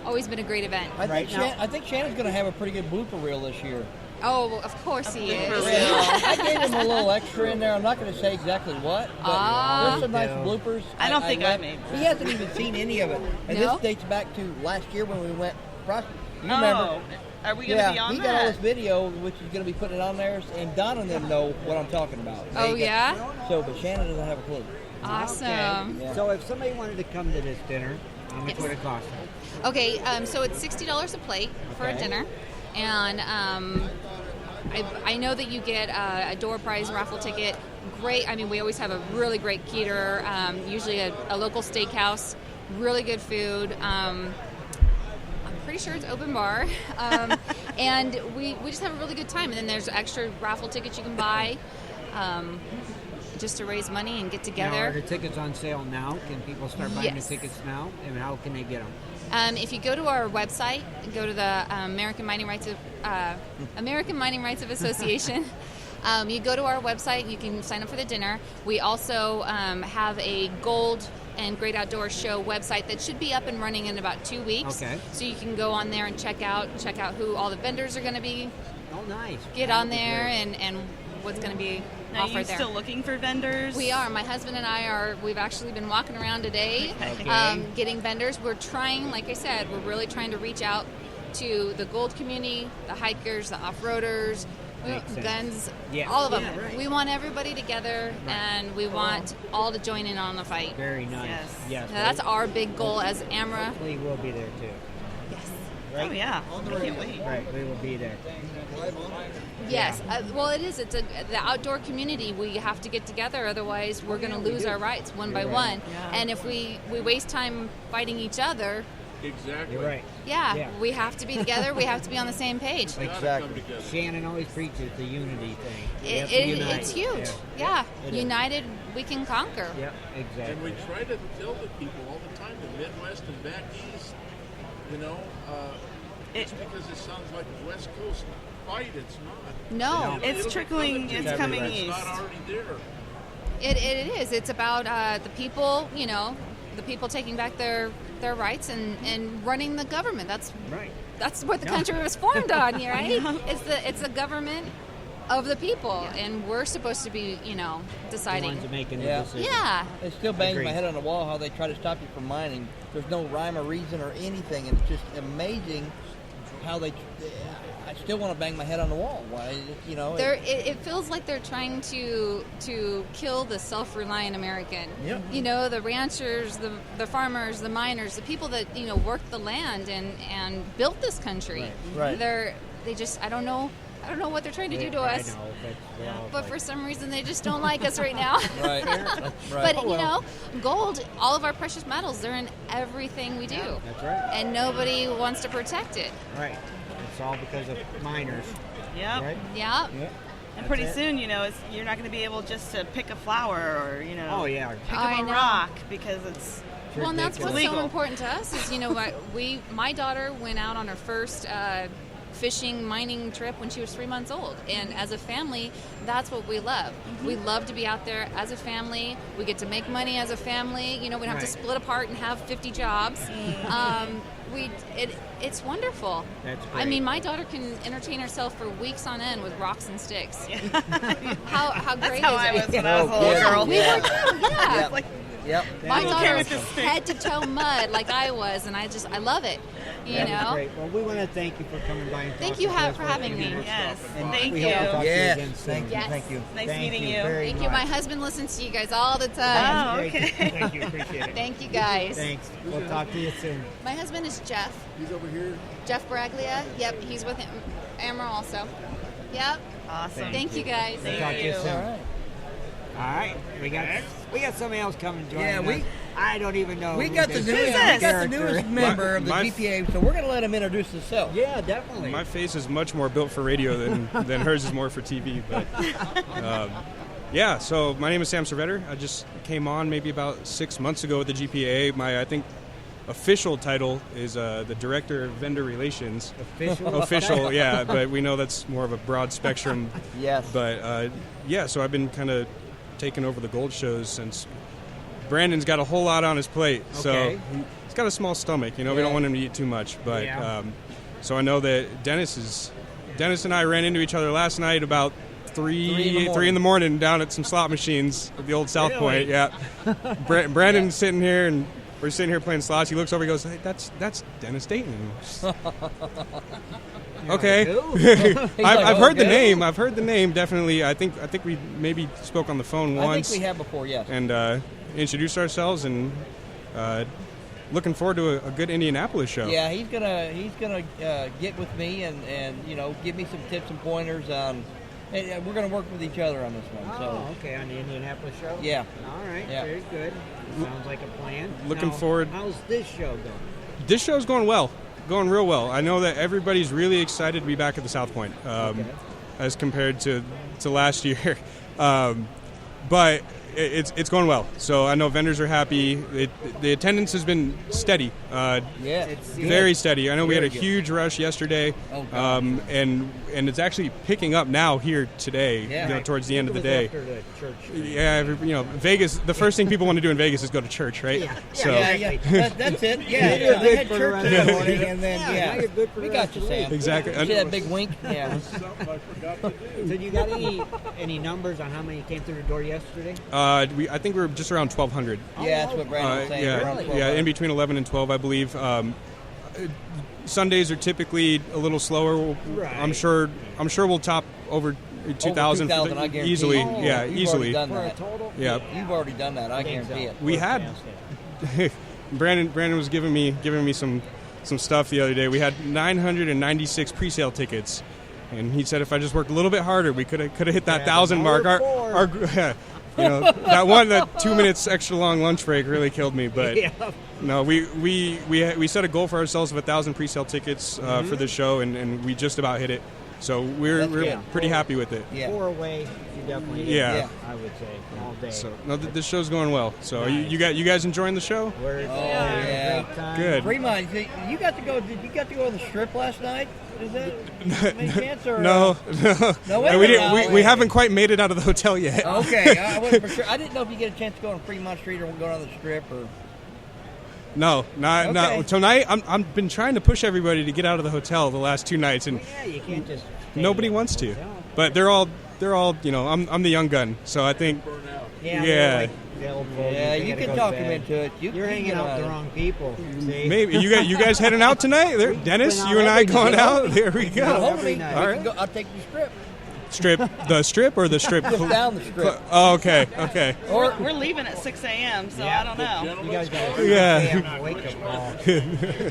always been a great event. I Right think, now- I think Shannon's going to have a pretty good blooper reel this year. Oh, of course he is. I gave him a little extra in there. I'm not going to say exactly what, but there's some nice bloopers. I don't think I left- made He hasn't even seen any of it. And No? this dates back to last year when we went prospecting. You remember? Oh, are we going to Yeah, be on he that? got all this video, which is going to be putting it on there, and Don and them know what I'm talking about. Oh, They got- yeah? So, but Shannon doesn't have a clue. Awesome. Yeah. So if somebody wanted to come to this dinner, how much Yes. would it cost? Okay, so it's $60 a plate for a Okay. dinner, and I know that you get a door prize raffle ticket. Great. I mean, we always have a really great caterer, usually a local steakhouse, really good food. I'm pretty sure it's open bar, and we just have a really good time. And then there's extra raffle tickets you can buy. Just to raise money and get Now, together. are the tickets on sale now? Can people start buying Yes. the tickets now? And how can they get them? If you go to our website, go to the American Mining Rights of Association. You go to our website, you can sign up for the dinner. We also have a gold and Great Outdoors Show website that should be up and running in about 2 weeks. Okay. So you can go on there and check out who all the vendors are going to be. Oh, nice. Get on there and what's going to be Now, offered are you there. still looking for vendors? We are. My husband and I are. We've actually been walking around today, Okay. getting vendors. We're trying, like I said, we're really trying to reach out to the gold community, the hikers, the off-roaders, Makes sense. guns, Yeah. all of them. Yeah, right. We want everybody together, and we want all to join in on the fight. Very nice. Yes. Now, that's our big goal as AMRA. Hopefully we'll be there too. Yes. Right? Oh, yeah. I can't wait. Right, we will be there. Yes. Well, it is. It's the outdoor community. We have to get together, otherwise we're going to lose our rights one by one. Yeah. And if we waste time fighting each other, Exactly. You're right. yeah, we have to be together. We have to be on the same page. Exactly. Shannon always preaches the unity thing. We have to It, unite. it's huge. Yeah. Yeah. It is. United, we can conquer. Yep, exactly. And we try to tell the people all the time, the Midwest and back east, it's because it sounds like a West Coast fight. It's not. No. It's It'll be trickling, coming it's to coming you. east. It's not already there. It is. It's about the people, the people taking back their rights and running the government. That's Right. That's what the country was formed on, right? It's the government of the people, and we're supposed to be, The deciding. ones making the Yeah. decision. Yeah. It still bangs Agreed. my head on the wall how they try to stop you from mining. There's no rhyme or reason or anything, and it's just amazing how they. I still want to bang my head on the wall. Why, It feels like they're trying to kill the self-reliant American. Yep. The ranchers, the farmers, the miners, the people that worked the land and built this country. Right. They just I don't know what they're trying to do to I us. know, but we're all But like- for some reason, they just don't like us right now. Right. But Right. gold, all of our precious metals, they're in everything we do. That's right. And nobody wants to protect it. Right. It's all because of miners. Yep. Right? Yeah. Yep. And pretty That's it. soon, you're not going to be able just to pick a flower or, Oh, yeah. pick I up a know. rock because it's Well, and that's what's illegal. so important to us is, my daughter went out on her first fishing, mining trip when she was 3 months old. And as a family, that's what we love. We love to be out there as a family. We get to make money as a family. We don't have to Right. split apart and have 50 jobs. It's wonderful. That's I great. mean, my daughter can entertain herself for weeks on end with rocks and sticks. How That's great how is I it? was when I was a little Yeah. girl. We were too, yeah. Yep. Like, Yep. My I'm okay daughter with is this stick. head to toe mud like I was, and I love it. That's great. Well, we want to thank you for coming by and Thank talking you to us. for having me. Yes. And Thank we you. hope to talk to you Yes. again soon. Thank you. Yes. Thank you. Nice Thank meeting you. very Thank you. much. My husband listens to you guys all the time. Oh, Great. okay. Thank you. Appreciate it. Thank you guys. Thanks. We'll talk to you soon. My husband is Jeff. He's over here. Jeff Braglia. Yep, he's with Amber also. Yep. Awesome. Thank you guys. We'll talk to you soon. All right. All right. We got somebody else coming to join Yeah, us. I don't even know. We who got the this newest, character member of the my- GPA, so we're going to let him introduce himself. Yeah, definitely. My face is much more built for radio than hers is more for TV. But yeah, so my name is Sam Cervetter. I just came on maybe about 6 months ago with the GPA. My official title is the Director of Vendor Relations. Official, yeah, but we know that's more of a broad spectrum. Yes. But yeah, so I've been kind of taking over the gold shows since Brandon's got a whole lot on his plate. Okay. So he's got a small stomach, we don't want him to eat too much. But Yeah. so I know that Dennis and I ran into each other last night about 3 in the morning down at some slot machines at the old South Point. Yeah. Brandon's sitting here and we're sitting here playing slots. He looks over, he goes, "Hey, that's Dennis Dayton." Okay. I've heard the name. I've heard the name definitely. I think we maybe spoke on the phone once. I think we have before, yes. And introduced ourselves and looking forward to a good Indianapolis show. Yeah, he's gonna get with me and give me some tips and pointers on. And we're gonna work with each other on this one. Oh, So okay, on the Indianapolis show? Yeah. All right, Yeah. very good. Sounds like a plan. Looking Now, forward. How's this show going? This show's going well, going real well. I know that everybody's really excited to be back at the South Point, as compared to last year. But it's going well. So I know vendors are happy. The attendance has been steady. Very steady. I know we had a huge rush yesterday, and it's actually picking up now here today. Towards the end of the day. After the church. Vegas. The first thing people want to do in Vegas is go to church, right? That's it. Yeah, they had church this morning, and then we got you, Sam. Exactly. See that big wink? Yeah. So you got any numbers on how many came through the door yesterday? I think we're just around 1,200. Yeah, that's what Brandon was saying. Yeah, in between 11 and 12, I believe. Sundays are typically a little slower. Right. I'm sure we'll top over 2,000 easily. Easily. Done that. Yeah, you've already done that. I guarantee it. We had Brandon was giving me some stuff the other day. We had 996 pre-sale tickets, and he said if I just worked a little bit harder, we could have hit that 1,000 mark. That 2 minutes extra long lunch break really killed me. But no, we set a goal for ourselves of 1,000 pre-sale tickets for the show, and we just about hit it. So we're pretty happy with it. Yeah. 4 away, you definitely I would say all day. So no, this show's going well. So you guys enjoying the show? We're great time. Good. Fremont, you got to go. Did you get to go to the strip last night? Is that any chance or no? We haven't quite made it out of the hotel yet. Okay, I wasn't for sure. I didn't know if you get a chance to go on Fremont Street or go down the strip or. No, not tonight. I've been trying to push everybody to get out of the hotel the last 2 nights, and you can't just nobody wants to. But they're all. I'm the young gun, so I think. Yeah. You can talk them into it. You're hanging out with the wrong people. See? Maybe you guys heading out tonight? Dennis, you and I going out. There we go. All right. I'll take the strip. The strip or the strip? Just down the strip. Oh, okay. Or we're leaving at 6 a.m., so I don't know. You guys got to wake up call.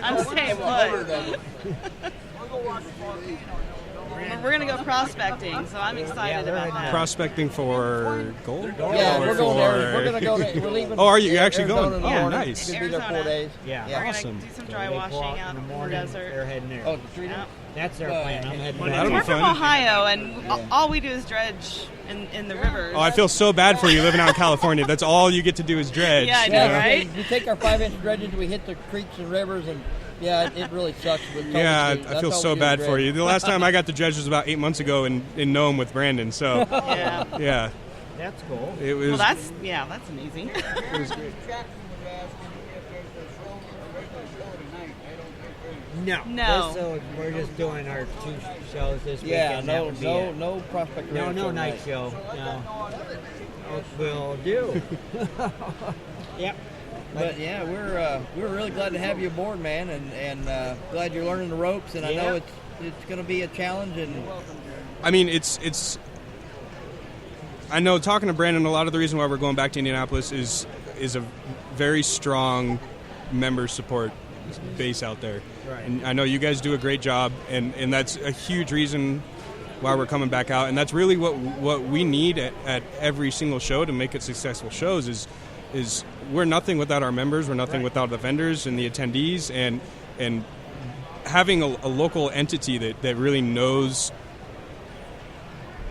I'm staying put. We're going to go prospecting, so I'm excited about that. Prospecting for gold? Yeah, we're going to go. We're leaving. Oh, are you actually Arizona going? Yeah, nice. We're going to be there 4 days. Yeah. We're going to do some dry washing out in the desert. They're heading there. Oh, the street? That's their plan. I'm heading there. That'll be We're from fun. Ohio, and all we do is dredge in the rivers. Oh, I feel so bad for you living out in California. That's all you get to do is dredge. Yeah, I know, right? We take our 5-inch dredges, we hit the creeks and rivers, and it really sucks. Yeah, I feel so bad for you. The last time I got to dredge was about 8 months ago in Nome with Brandon. So yeah, that's cool. It was. Well, that's amazing. It was great. No. So we're just doing our 2 shows this weekend. No prospect. No night show. No. We'll do. Yep. But we're really glad to have you aboard, man, and glad you're learning the ropes. And I know it's going to be a challenge. And I mean, it's. I know talking to Brandon, a lot of the reason why we're going back to Indianapolis is a very strong member support base out there. Right. And I know you guys do a great job, and that's a huge reason why we're coming back out. And that's really what we need at every single show to make it successful shows is we're nothing without our members, we're nothing without the vendors and the attendees, and having a local entity that really knows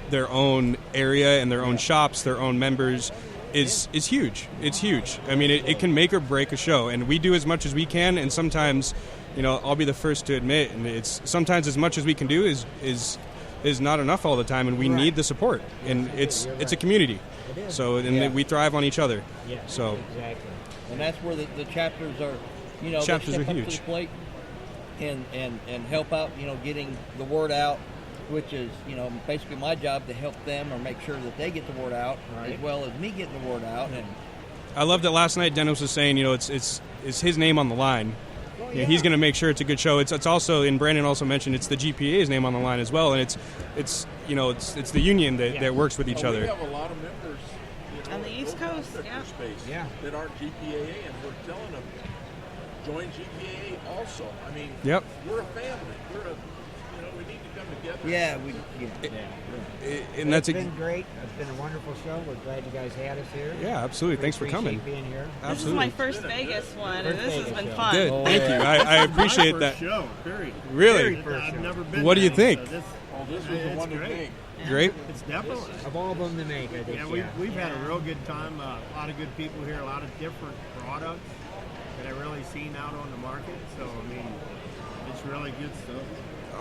their own area and their own shops, their own members, is huge. It's huge. I mean, it can make or break a show, and we do as much as we can, and sometimes, I'll be the first to admit, and it's sometimes as much as we can do is not enough all the time, and we need the support, and it's a community. So we thrive on each other. Yeah. So exactly. And that's where the chapters are. Chapters they are step up huge. to the plate and help out. Getting the word out, which is basically my job to help them or make sure that they get the word out, as well as me getting the word out. And I loved it last night. Dennis was saying, it's his name on the line. He's going to make sure it's a good show. It's also, and Brandon also mentioned, it's the GPA's name on the line as well, and it's the union that works with each other. We have a lot of members on the East Coast, space that aren't GPAA, and we're telling them join GPAA also. I mean, we're a family. We need to come together. And that's it's been great. It's been a wonderful show. We're glad you guys had us here. Yeah, absolutely. Thanks for coming. Being here. This is my first Vegas one, and this has been fun. Good. Thank you. I appreciate that. Show, period. Really? I've never been. What do you think? This was the one to make. Great. It's definitely. Of all of them to make, I think. Yeah, we've had a real good time. A lot of good people here, a lot of different products that I've really seen out on the market. So, I mean, it's really good stuff.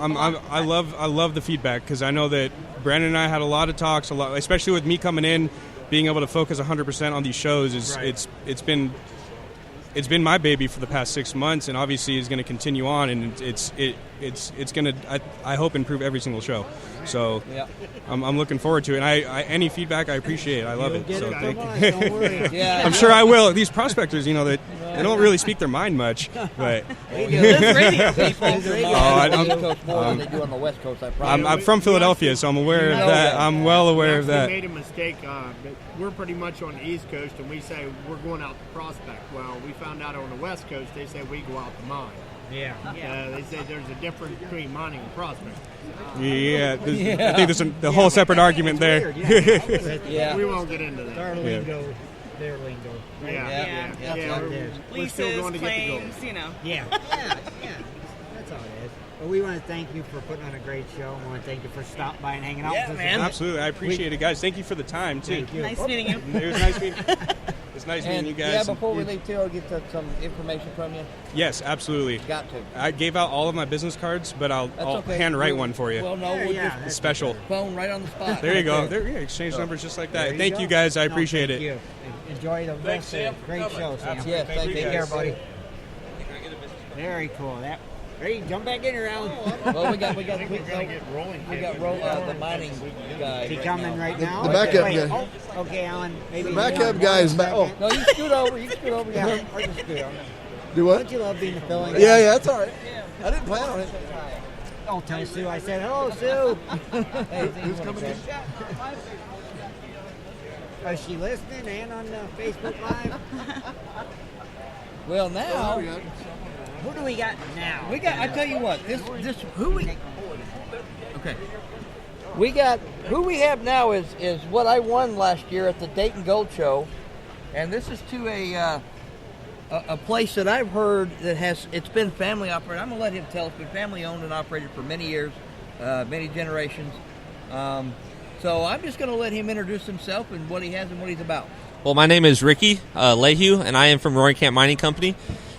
I love the feedback because I know that Brandon and I had a lot of talks, especially with me coming in, being able to focus 100% on these shows. It's been my baby for the past 6 months, and obviously is going to continue on, and it's going to I hope improve every single show. So I'm looking forward to it. And I any feedback I appreciate. I love it. So thank you. Don't worry. Yeah, I'm sure I will. These prospectors, they don't really speak their mind much, but This radio people. I'm They do on the West Coast. I promise. I'm from Philadelphia, so I'm aware of that. I'm well aware of We that. made a mistake. But we're pretty much on the East Coast, and we say we're going out to prospect. Well, we found out on the West Coast they say we go out to mine. Yeah. They say there's a difference between mining and prospect. Yeah, I think there's a whole separate argument there. Yeah. We won't get into that. Our lingo, their lingo. Yeah. We're still Leases, going to get the gold. claims, Yeah. That's all it is. Well, we want to thank you for putting on a great show. I want to thank you for stopping by and hanging out with us. Absolutely, I appreciate it, guys. Thank you for the time too. Thank you. Nice meeting you. It was nice meeting. It's nice meeting you guys. Yeah, before we leave too, I'll get some information from you. Yes, absolutely. Got to. I gave out all of my business cards, but I'll okay. handwrite one for you. Well, no, we'll It's special. phone right on the spot. There you go. Exchange numbers just like that. Thank you guys. I appreciate it. You. Enjoy the rest of it. Great show, Sam. Yes, thank you. Take care, buddy. Very cool. Ready? Jump back in here, Alan. Well, we got the mining guy. Is he coming right now? The backup Wait, guy. Okay, Alan. Maybe The backup guy is back. Oh, No, you scoot over. Yeah, or just scoot on. do Don't what? you love being the filling? Yeah, that's all right. I didn't plan on it. Don't tell Sue I said hello, Sue. Who's coming in? Is she listening and on Facebook Live? Well, now Who do we got now? we got. I tell you what, who we have now is what I won last year at the Dayton Gold Show, and this is to a place that I've heard that it's been family operated. I'm gonna let him tell. It's been family owned and operated for many years, many generations. So I'm just gonna let him introduce himself and what he has and what he's about. Well, my name is Ricky Lehue, and I am from Roaring Camp Mining Company.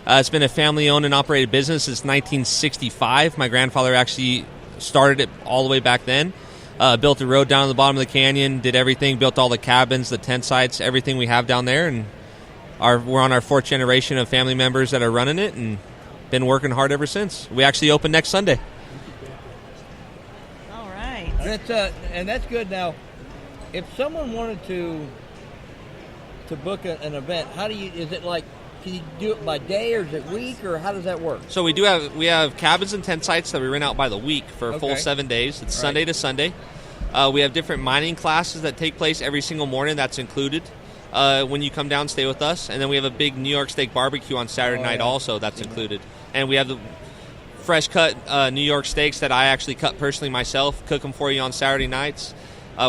It's been a family-owned and operated business since 1965. My grandfather actually started it all the way back then. Built a road down to the bottom of the canyon, did everything, built all the cabins, the tent sites, everything we have down there, and we're on our 4th generation of family members that are running it, and been working hard ever since. We actually open next Sunday. All right. That's good. Now, if someone wanted to book an event, is it like, can you do it by day or is it week or how does that work? So we have cabins and tent sites that we rent out by the week for a full 7 days. It's Sunday to Sunday. We have different mining classes that take place every single morning. That's included when you come down and stay with us. And then we have a big New York steak barbecue on Saturday night also. That's included. And we have the fresh cut New York steaks that I actually cut personally myself, cook them for you on Saturday nights.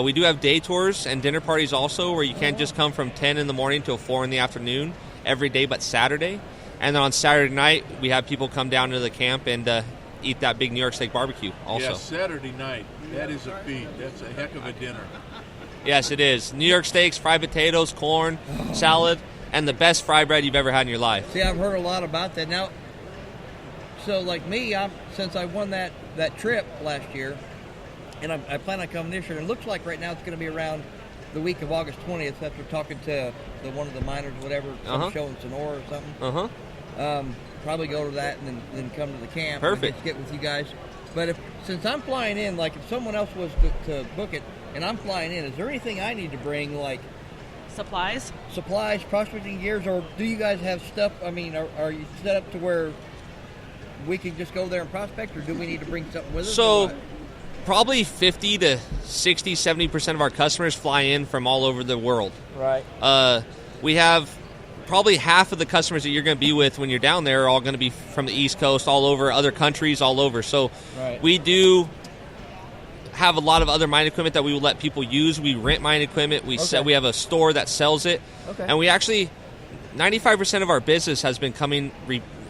We do have day tours and dinner parties also where you can't just come from 10 in the morning till 4 in the afternoon every day but Saturday. And then on Saturday night, we have people come down to the camp and eat that big New York steak barbecue also. Yeah, Saturday night. That is a feat. That's a heck of a dinner. Yes, it is. New York steaks, fried potatoes, corn, salad, and the best fry bread you've ever had in your life. See, I've heard a lot about that. Now, so like me, since I won that trip last year, and I plan on coming this year, and it looks like right now it's going to be around the week of August 20th after talking to one of the miners, whatever, some show in Sonora or something. Probably go to that and then come to the camp. Perfect. And get with you guys. But since I'm flying in, like if someone else was to book it and I'm flying in, is there anything I need to bring, like supplies, prospecting gears, or do you guys have stuff? I mean, are you set up to where we can just go there and prospect, or do we need to bring something with us? So probably 50 to 60, 70% of our customers fly in from all over the world. Right. We have probably half of the customers that you're going to be with when you're down there are all going to be from the East Coast, all over, other countries, all over. So we do have a lot of other mine equipment that we will let people use. We rent mine equipment. We have a store that sells it. And we actually, 95% of our business has been coming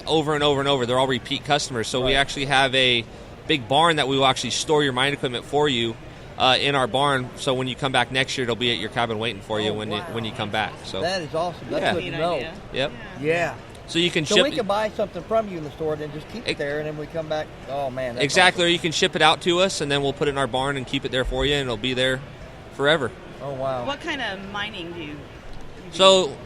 over and over and over. They're all repeat customers. So we actually have a big barn that we will actually store your mine equipment for you. in our barn. So when you come back next year, it'll be at your cabin waiting for you when you come back. So that is awesome. That's good to know. Yep. Yeah. So you can so ship. we can buy something from you in the store, and then just keep it there, and then we come back. Oh man. That's Exactly. awesome. Or you can ship it out to us, and then we'll put it in our barn and keep it there for you, and it'll be there forever. Oh wow. What kind of mining do you do? So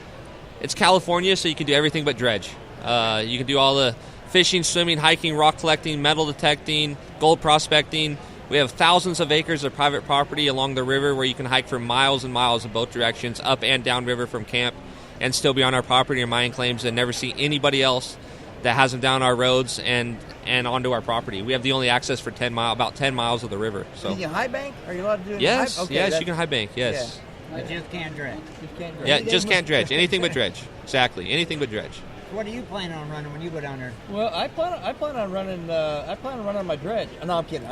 it's California, so you can do everything but dredge. You can do all the fishing, swimming, hiking, rock collecting, metal detecting, gold prospecting. We have thousands of acres of private property along the river where you can hike for miles and miles in both directions, up and down river from camp, and still be on our property or mine claims and never see anybody else that has them down our roads and onto our property. We have the only access for about 10 miles of the river. So. Can you high bank? Are you allowed to do it? Yes, Okay, yes, you can high bank, yes. Yeah. You just can't dredge. Yeah, just can't dredge. Anything but dredge. Exactly, anything but dredge. What are you planning on running when you go down there? Well, I plan on running on my dredge. No, I'm kidding.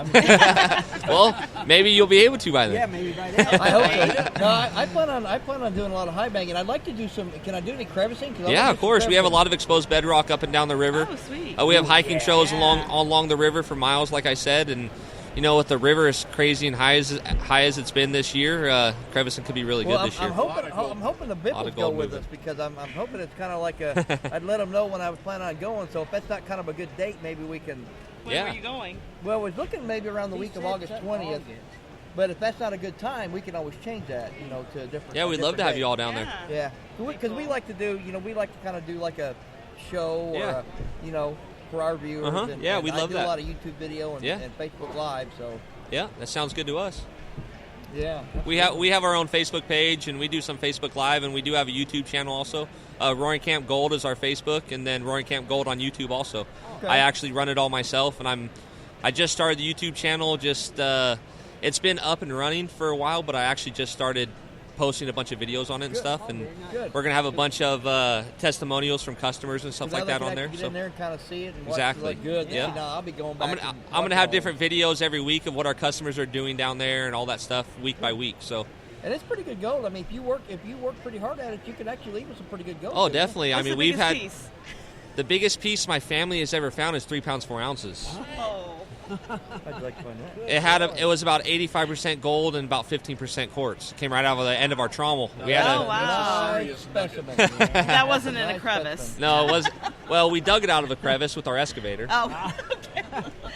Well, maybe you'll be able to by then. Yeah, maybe by then. I hope so. No, I plan on doing a lot of high banking. I'd like to do some. Can I do any crevicing? Yeah, of course. We have a lot of exposed bedrock up and down the river. Oh, sweet. We have hiking trails along the river for miles, like I said, and with the river as crazy and high as it's been this year, crevicing could be really good this year. I'm hoping the bit will go with us because I'm hoping it's kind of like I'd let them know when I was planning on going. So if that's not kind of a good date, maybe we can. When were you going? Well, I was looking maybe around the week of August 20th. But if that's not a good time, we can always change that, to a different. Yeah, we'd love to have you all down there. Yeah, because we like to do, we like to kind of do like a show or, for our viewers. And, yeah, we love that. I do a lot of YouTube video and Facebook Live, so. Yeah, that sounds good to us. Yeah. We have our own Facebook page, and we do some Facebook Live, and we do have a YouTube channel also. Roaring Camp Gold is our Facebook, and then Roaring Camp Gold on YouTube also. Okay. I actually run it all myself, and I just started the YouTube channel. It's been up and running for a while, but I actually just started posting a bunch of videos on it and stuff, and we're gonna have a bunch of testimonials from customers and stuff like that on there. Get in there and kind of see it and exactly. Watch it look good. Yeah. I'll be going back. I'm gonna have different videos every week of what our customers are doing down there and all that stuff week by week. So. And it's pretty good gold. I mean, if you work pretty hard at it, you can actually leave with some pretty good gold. Oh, definitely. I mean, we've had piece? The biggest piece my family has ever found is 3 pounds 4 ounces. Oh. How'd you like to find that? It was about 85% gold and about 15% quartz. It came right out of the end of our trommel. Wow! Specimen. That wasn't in a crevice. No, it was. Well, we dug it out of a crevice with our excavator. Oh, okay.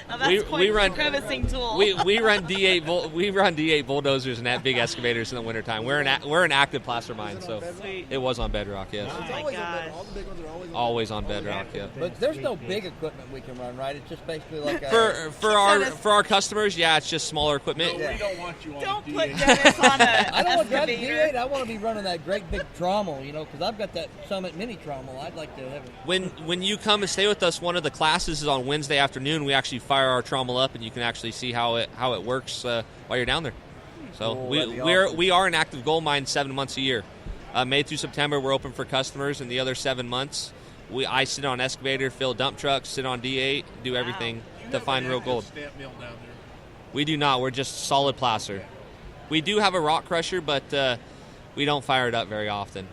Now that's we run crevicing tool. We run D8 bulldozers and that big excavators in the wintertime. We're an active placer mine, so it was on bedrock. Yes. Oh my gosh. All the big ones are always on bedrock. Yeah. But there's no big equipment we can run, right? It's just basically like a. For our customers, yeah, it's just smaller equipment. No, we don't want you on put Dennis on a I don't want that excavator. D8. I want to be running that great big trommel, because I've got that Summit Mini trommel. I'd like to have it. When you come and stay with us, one of the classes is on Wednesday afternoon. We actually fire our trommel up, and you can actually see how it works while you're down there. So we are an active gold mine 7 months a year. May through September, we're open for customers, and the other 7 months, I sit on excavator, fill dump trucks, sit on D8, do everything to find real gold. Stamp mill down there. We do not. We're just solid placer. We do have a rock crusher, but we don't fire it up very often.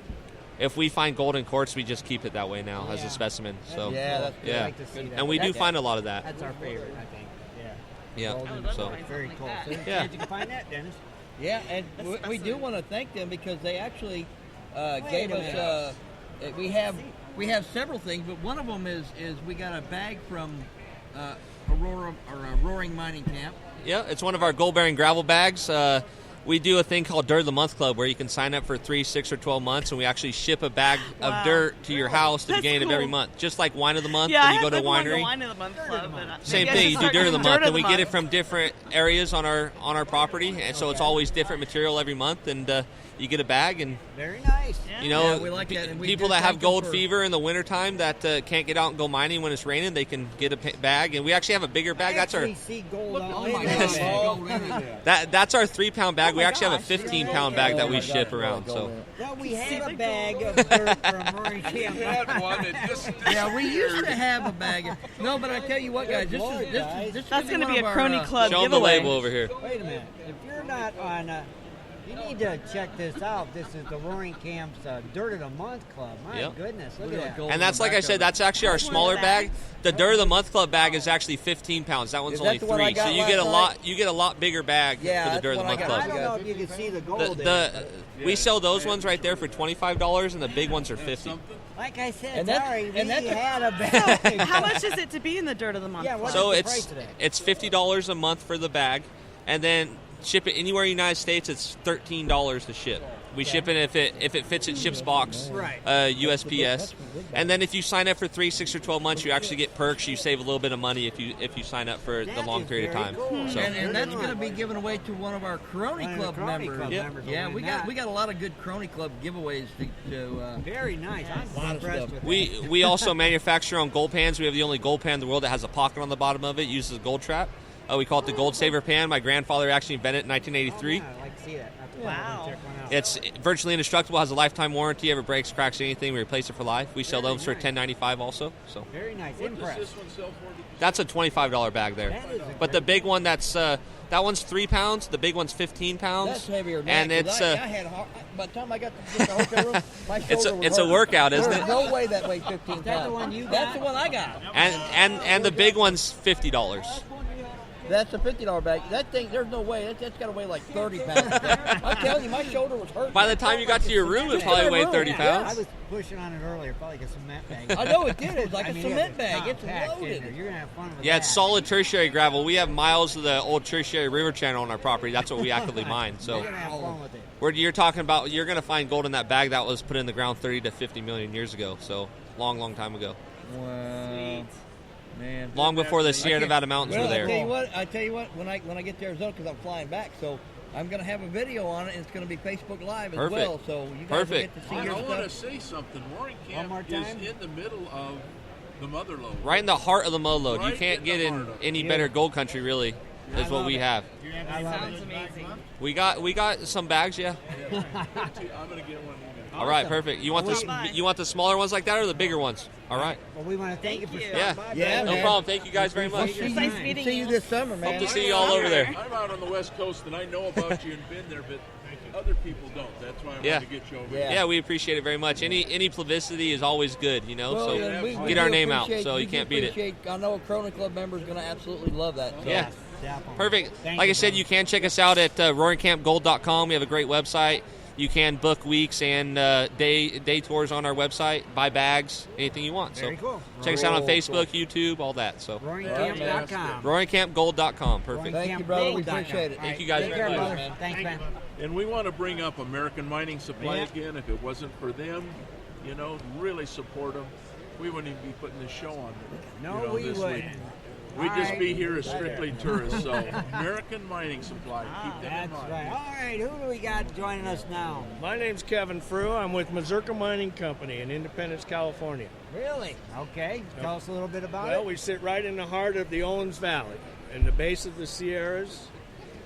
If we find gold in quartz, we just keep it that way now as a specimen. So that's good. yeah, like to see that. and we do find a lot of that. That's our favorite, I think. Yeah. So very cool. So Yeah. Did you find that, Dennis? Yeah, and we do want to thank them because they actually gave us. We have several things, but one of them is we got a bag from Roaring Mining Camp. Yeah, it's one of our gold bearing gravel bags. We do a thing called Dirt of the Month Club where you can sign up for 3, 6, or 12 months, and we actually ship a bag of dirt to your house at the beginning of every month, just like Wine of the Month. Yeah, when you go to a winery. Wine of the Month Club. Same thing. You do Dirt of the Month, and we get it from different areas on our property, and so it's always different material every month, and you get a bag, and very nice. Yeah, we like that. And people that have gold fever in the wintertime that can't get out and go mining when it's raining, they can get a bag, and we actually have a bigger bag. That's our see gold that's our 3-pound bag. We actually have a 15-pound bag that we ship around. So well, we have a bag of dirt from Roaring Camp. Yeah, we used to have a bag. No, but I tell you what, guys, this that's going to be a crony club show giveaway. them the label over here. Wait a minute. If you're not on You need to check this out. This is the Roaring Camp's Dirt of the Month Club. My Yep. goodness, look at that. And that's, like I said, that's actually our smaller bag. The Dirt of the Month Club bag is actually 15 pounds. That one's Is only that the one I 3. So got you get a last lot. You get a lot bigger bag for the Dirt of the Month Club. I don't know if you can see the gold in it. We sell those ones right there for $25, and the big ones are $50. Like I said, And that's- sorry, and we that's a- had a bag. How much is it to be in the Dirt of the Month? Yeah, what So is the price today? it's $50 a month for the bag, and then ship it anywhere in the United States. It's $13 to ship. We ship it if it fits in ship's box, Right. USPS. And then if you sign up for 3, 6, or 12 months, you actually get perks. You save a little bit of money if you sign up for the long period of time. So. And that's going to be given away to one of our Crony One of the Club Crony members. Club members will Yeah, win we that. got a lot of good Crony Club giveaways to Very nice. I'm lot of impressed stuff. with that. We also manufacture on gold pans. We have the only gold pan in the world that has a pocket on the bottom of it. Uses a gold trap. We call it the Gold Saver pan. My grandfather actually invented it in 1983. Oh, yeah, I'd like to see that. Wow. Check one out. It's virtually indestructible. Has a lifetime warranty. Ever breaks, cracks, anything, we replace it for life. We sell Very those for nice. $10.95 also. So Very nice. What does Impressed. this one sell for? that's a $25 bag there. That is a But the big one, that one's 3 pounds. The big one's 15 pounds. That's heavier than and that, 'cause it's I had by the time I got to the hotel room, my shoulder was it's a hurting. workout, isn't There's it? no way that weighed 15 pounds. that the one you That's got? the one I got. and the big one's $50. That's a $50 bag. That thing, there's no way. That's got to weigh like 30 pounds. I'm telling you, my shoulder was hurting. By the time you got to your room, it probably weighed 30 I pounds. was pushing on it earlier, probably like a cement bag. I know it did. It's like I a mean, cement it bag. was It's compact, loaded. isn't it? You're gonna have fun with Yeah, that. it's solid tertiary gravel. We have miles of the old tertiary river channel on our property. That's what we actively mine. So You're gonna have fun with it. you're talking about, you're going to find gold in that bag that was put in the ground 30 to 50 million years ago. So long time ago. Wow. Man. Long before the Sierra Nevada mountains Well, were there. I tell you what, when I get to Arizona, because I'm flying back, so I'm going to have a video on it, and it's going to be Facebook Live as Perfect. well. So you guys will get to see I your want to stuff. say something. Roaring One more Camp is time? in the middle of the Mother Lode. Right in the heart of the Mud Lode. You Right can't in get the in heart of it. any better gold country, really, is what we have. Sounds amazing. We got some bags, yeah. I'm going to get one. All right, perfect. You want the smaller ones like that or the bigger ones? All right. Well, we want to thank you for stopping Yeah. by. Yeah, No man. problem. Thank you guys very much. See Nice meeting see you you. this summer, man. Hope to see you all over there. I'm out on the West Coast, and I know about you and been there, but other people don't. That's why I Yeah. wanted to get you over Yeah. here. Yeah, we appreciate it very much. Any publicity is always good, you know. Well, so and we get our do name out, appreciate- so we you do can't beat it. appreciate- I know a Crony Club member is going to absolutely love that. So. Yeah. Definitely. Perfect. Thank Like you, I said, brother. you can check us out at roaringcampgold.com. We have a great website. You can book weeks and day tours on our website, buy bags, anything you want. Very so cool. check us out on Real Facebook, YouTube, all that. So RoaringCamp.com. roaringcampgold.com. Perfect. Thank you, brother. We appreciate it. Thank you guys Take very care, much. brother. Thanks, man. And we want to bring up American Mining Supply Yeah. again. If it wasn't for them, really support them, we wouldn't even be putting this show on. No, we this wouldn't. week. We'd just be here as strictly tourists. So American Mining Supply, keep them in That's mind. right. All right, who do we got joining us now? My name's Kevin Frew. I'm with Mazurka Mining Company in Independence, California. Really? Okay. Tell us a little bit about Well, it. we sit right in the heart of the Owens Valley, in the base of the Sierras,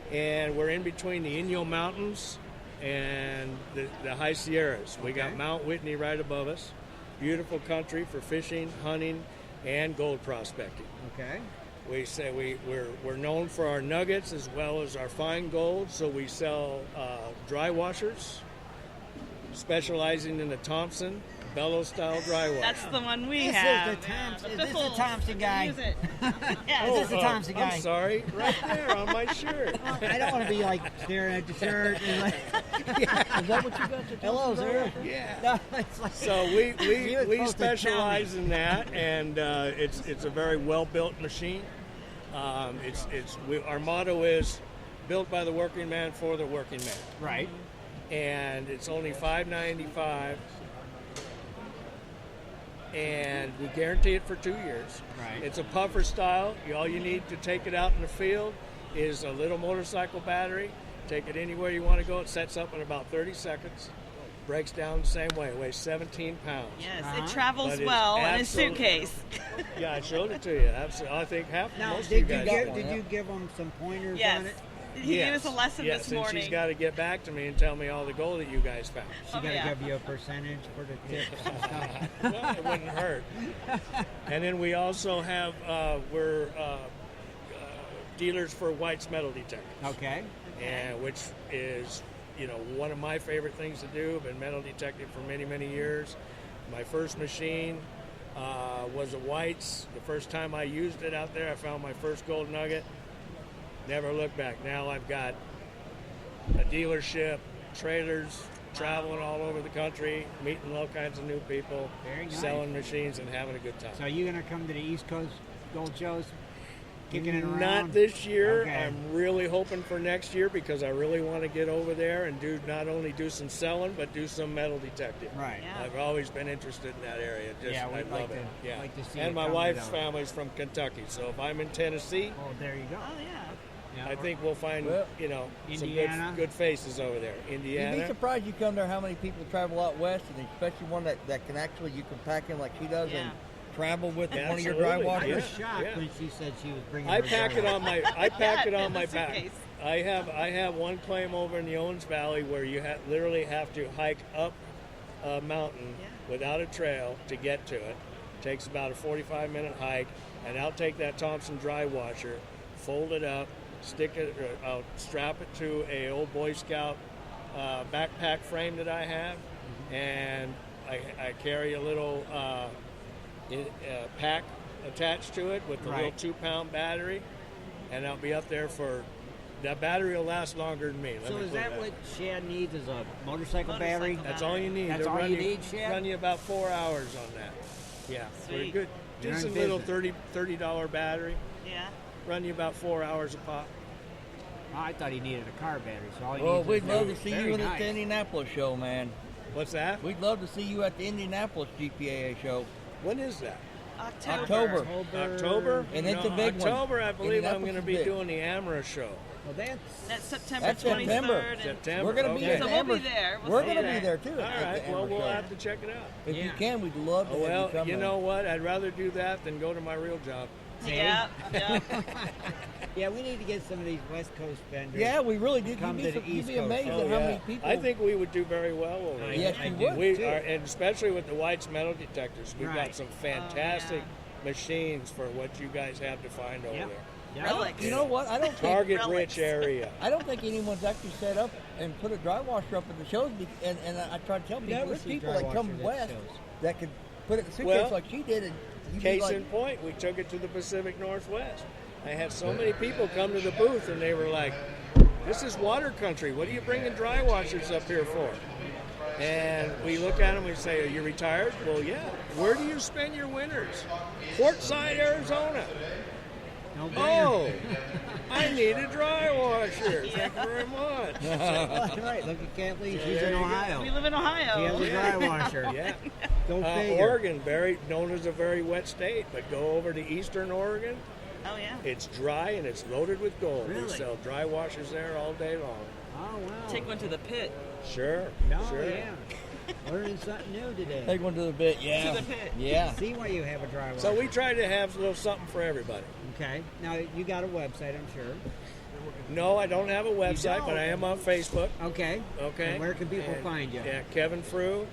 and we're in between the Inyo Mountains and the High Sierras. We got Mount Whitney right above us. Beautiful country for fishing, hunting, and gold prospecting. Okay. We say we're known for our nuggets as well as our fine gold, so we sell dry washers, specializing in the Thompson bellows style dry washer. That's the one we This have. is the Thompson. Yeah, Is this the Biffles. Thompson guy? Use it. Yeah, is this the Thompson guy? I'm sorry, right there on my shirt. I don't want to be like staring at the shirt. And like, Is that what you got to hello, sir. Yeah. No, it's like, So we He was we supposed to tell specialize me. in that, and it's a very well built machine. Our motto is built by the working man for the working man, right. and it's only $5.95, and we guarantee it for 2 years. Right. It's a puffer style. All you need to take it out in the field is a little motorcycle battery. Take it anywhere you want to go. It sets up in about 30 seconds. Breaks down the same way. It weighs 17 pounds. Yes, Uh-huh. it travels But it's well in a absolute- suitcase. Yeah, I showed it to you. Absolutely. I think Now, most of you did you guys give, did you give them some pointers Yes. on it? He gave us a lesson yes, this and morning. she's got to get back to me and tell me all the gold that you guys found. She got to yeah. give you a percentage for the tips and stuff. Well, it wouldn't hurt. And then we also have we're dealers for White's metal detectors, Okay. and which is one of my favorite things to do. I've been metal detecting for many, many years. My first machine was a White's. The first time I used it out there, I found my first gold nugget. Never looked back. Now I've got a dealership, trailers, traveling all over the country, meeting all kinds of new people, selling machines and having a good time. So are you going to come to the East Coast Gold Shows? Kicking it around? Not this year. Okay. I'm really hoping for next year because I really want to get over there and not only do some selling, but do some metal detecting. Right. Yeah. I've always been interested in that area. Yeah, I we'd love like it. to- Yeah. like to see and it my come wife's down. family's from Kentucky, so if I'm in Tennessee, Oh, there you go. Oh yeah. Yeah, I think we'll find some Indiana. good faces over there. You'd Indiana. be surprised you come there how many people travel out west, and especially one that can actually, you can pack in like she does and travel with one of your dry Absolutely. I washers. was shocked Yeah. when she said she was bringing I her pack dry it on my back. suitcase. I have one claim over in the Owens Valley where you literally have to hike up a mountain without a trail to get to it. Takes about a 45-minute hike, and I'll take that Thompson dry washer, fold it up, I'll strap it to a old Boy Scout backpack frame that I have, and I carry a little pack attached to it with a little 2-pound battery, and I'll be up there for. That battery will last longer than me. Let So me is put it that what Shad needs, is a motorcycle battery? That's all you need. That's They'll all run you need, Shad? Run you about 4 hours on that. Yeah, for a Sweet. good, You're just a in little business. $30 battery. Yeah. Run you about 4 hours a pop. Oh, I thought he needed a car battery, so all he Well, needs we'd is love a- to see very you at nice. the Indianapolis show, man. What's that? We'd love to see you at the Indianapolis GPAA show. When is that? October. October? And it's a big one. October, I believe I'm going to be Indianapolis is big. doing the AMRA show. Well, That's September That's 23rd. September. and- September. We're going to be okay. at So the we'll be Amherst- there. We'll We're see going to you be there. there too. All at right. the Well, Amherst we'll show. have to check it out. If Yeah. you can, we'd love to have Well, you come. you there. know what? I'd rather do that than go to my real job. Yeah. Yeah. Yeah, we need to get some of these West Coast vendors. Yeah, we really did. Come You'd to be, the you'd East be Coast. amazed Oh, at how yeah. many people. I think we would do very well over there. Yes, I you do. would. We too. are, and especially with the White's metal detectors, we've Right. got some fantastic machines for what you guys have to find over Yep. there. Yeah. Relics. You know what? I don't think Target-rich area. I don't think anyone's actually set up and put a dry washer up in the shows. And I try to tell people Never there's see people dry that come washers at west shows. that could put it in the suitcase Well, like she did. And you'd be Case like, in point, we took it to the Pacific Northwest. I had so many people come to the booth and they were like, "This is water country. What are you bringing dry washers up here for?" And we look at them and we say, "Are you retired?" "Well, yeah." "Where do you spend your winters?" "Quartzsite, Arizona." No "Oh, I need a dry washer. Thank you very much." That's right. Look at Kathleen. She's There in you go. Ohio. We live in Ohio. She has a dry washer. Yeah. Go figure. Oregon, known as a very wet state, but go over to eastern Oregon. Oh yeah. It's dry and it's loaded with gold. Really? We sell dry washers there all day long. Oh, wow. Take one to the pit. Sure. No, sure. yeah. Learning something new today. Take one to the bit. Yeah. To the pit. Yeah. See why you have a dry washer. So we try to have a little something for everybody. Okay. Now, you got a website, I'm sure. No, I don't have a website, but I am on Facebook. Okay. Okay. And where can people And, find you? Yeah, Kevin Frew,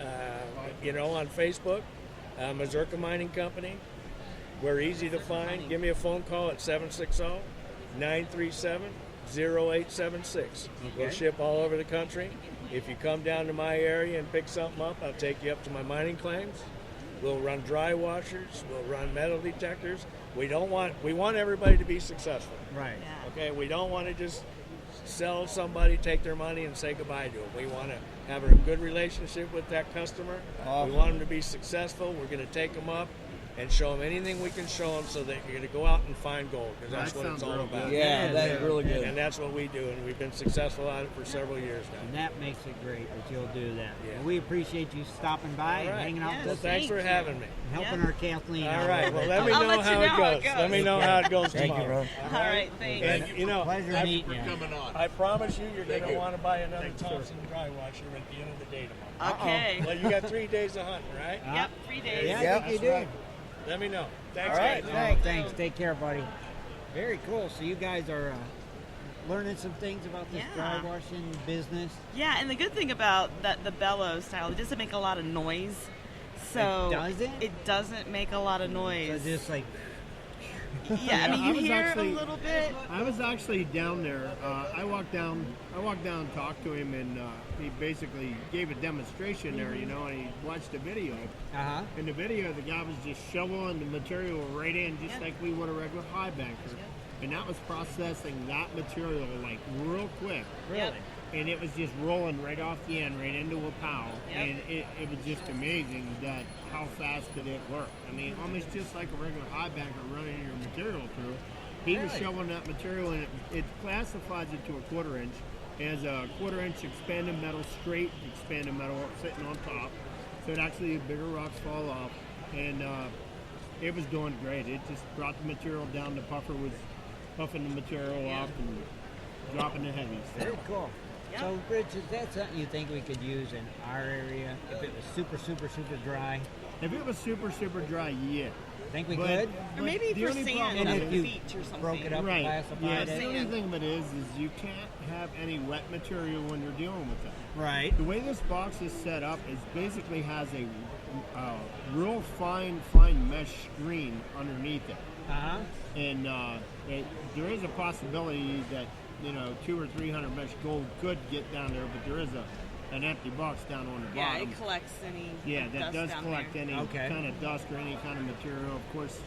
on Facebook. Mazurka Mining Company. We're easy to find. Give me a phone call at 760-937-0876. We'll Okay. ship all over the country. If you come down to my area and pick something up, I'll take you up to my mining claims. We'll run dry washers. We'll run metal detectors. We want everybody to be successful. Right. Okay, we don't want to just sell somebody, take their money, and say goodbye to them. We want to have a good relationship with that customer. Awesome. We want them to be successful. We're going to take them up and show them anything we can show them so that you're going to go out and find gold, because that's what it's all about. Yeah, that is really good. And that's what we do, and we've been successful at it for several years now. And that makes it great that you'll do that. Yeah. And we appreciate you stopping by All and right. hanging out Yes. Well, with us thanks for having me. and helping Yeah. our Kathleen All out. right, over well, there. let me I'll know let you how know it how it goes. goes. Let me know how it goes Thank you, tomorrow. Ron. All right. Thanks. And, Pleasure I, meeting you. Coming on. I promise you, you're going Thank to you. want to buy another Thompson dry washer at the end of the day tomorrow. Okay. Well, you got 3 days of hunting, right? Yep. 3 days. Yeah, Yep. I think you do. Let me know. Thanks, All right. guys. Oh, thanks. Take care, buddy. Very cool. So you guys are learning some things about this Yeah. dry washing business. Yeah, and the good thing about the bellows style, it doesn't make a lot of noise. So It doesn't? It doesn't make a lot of So noise. just like yeah, I mean I you was hear actually- a little bit. I was actually down there. I walked down I walked down and talked to him, and he basically gave a demonstration there, you know, and he watched a video. Uh-huh. In the video, the guy was just shoveling the material right in, just like we would a regular high banker. And that was processing that material like real quick. Really? And it was just rolling right off the end, right into a pile. And it was just amazing that how fast did it work. I mean, almost just like a regular high banker running your material through. He was shoveling that material, and it classifies it to a 1/4 inch. As a 1/4 inch expanded metal, straight expanded metal sitting on top. So it actually, bigger rocks fall off. And it was doing great. It just brought the material down. The puffer was puffing the material off and dropping the heavies. Very cool. So, Rich, is that something you think we could use in our area if it was super, super, super dry? If it was super, super dry, yeah. Think we could? Or maybe the for only sand problem on is- the beach or something. broke it up Right. and classified Yeah, it. the only thing of it is you can't have any wet material when you're dealing with that. Right. The way this box is set up is basically has a real fine mesh screen underneath it. Uh-huh. And there is a possibility that 200 or 300 mesh gold could get down there, but there is an empty box down on the Yeah, bottom. it collects any That dust does down collect there. any kind of dust or any kind of material. Of course,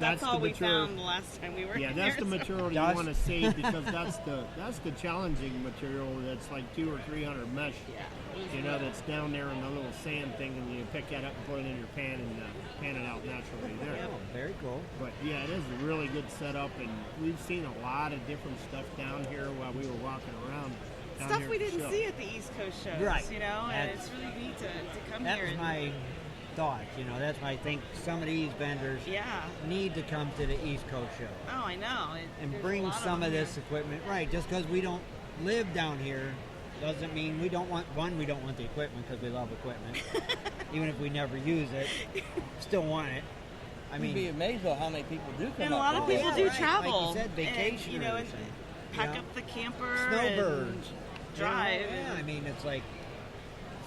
That's all the we material. found the last time we were Yeah, here. that's the so- material you want to save because that's the challenging material. That's like 200 or 300 mesh. That's down there in the little sand thing, and you pick that up and put it in your pan and pan it out naturally there. Oh, very cool. But yeah, it is a really good setup, and we've seen a lot of different stuff down here while we were walking around. down Stuff here we at the didn't show. see at the East Coast shows, Right. and That's- it's really neat to come That here. was and, my thought. That's why I think some of these vendors need to come to the East Coast show. Oh, I know. And there's a bring lot some of them this equipment. Right, just because we don't live down here doesn't mean we don't want the equipment because we love equipment. Even if we never use it, still want it. I mean, You'd be amazed though how many people do come And a up lot of here. people do right. travel. Like you said, vacationers and, and pack Yeah. up the camper Snowbirds. and drive. Yeah, I mean, it's like,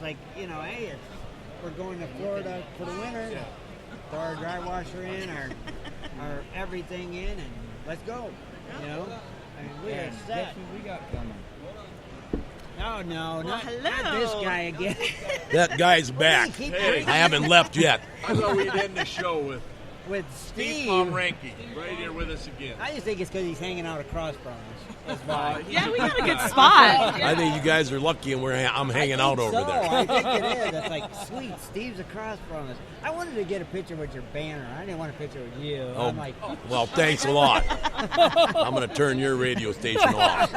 hey, we're going to Florida for the winter. Throw our dry washer in, our everything in, and let's go. I mean, we are And set. guess who we got coming? Oh no, Well, not hello. this guy again. That guy's back. Keep I bringing haven't left yet. I thought we'd end the show with with Steve Steve. Pomranke right here with us again. I just think it's because he's hanging out across from us. That's why. Yeah, we got a good spot. I think you guys are lucky, and I'm hanging out over there. I think it is. It's like, sweet, Steve's across from us. I wanted to get a picture with your banner. I didn't want a picture with you. Oh, I'm like, well, thanks a lot. I'm going to turn your radio station off.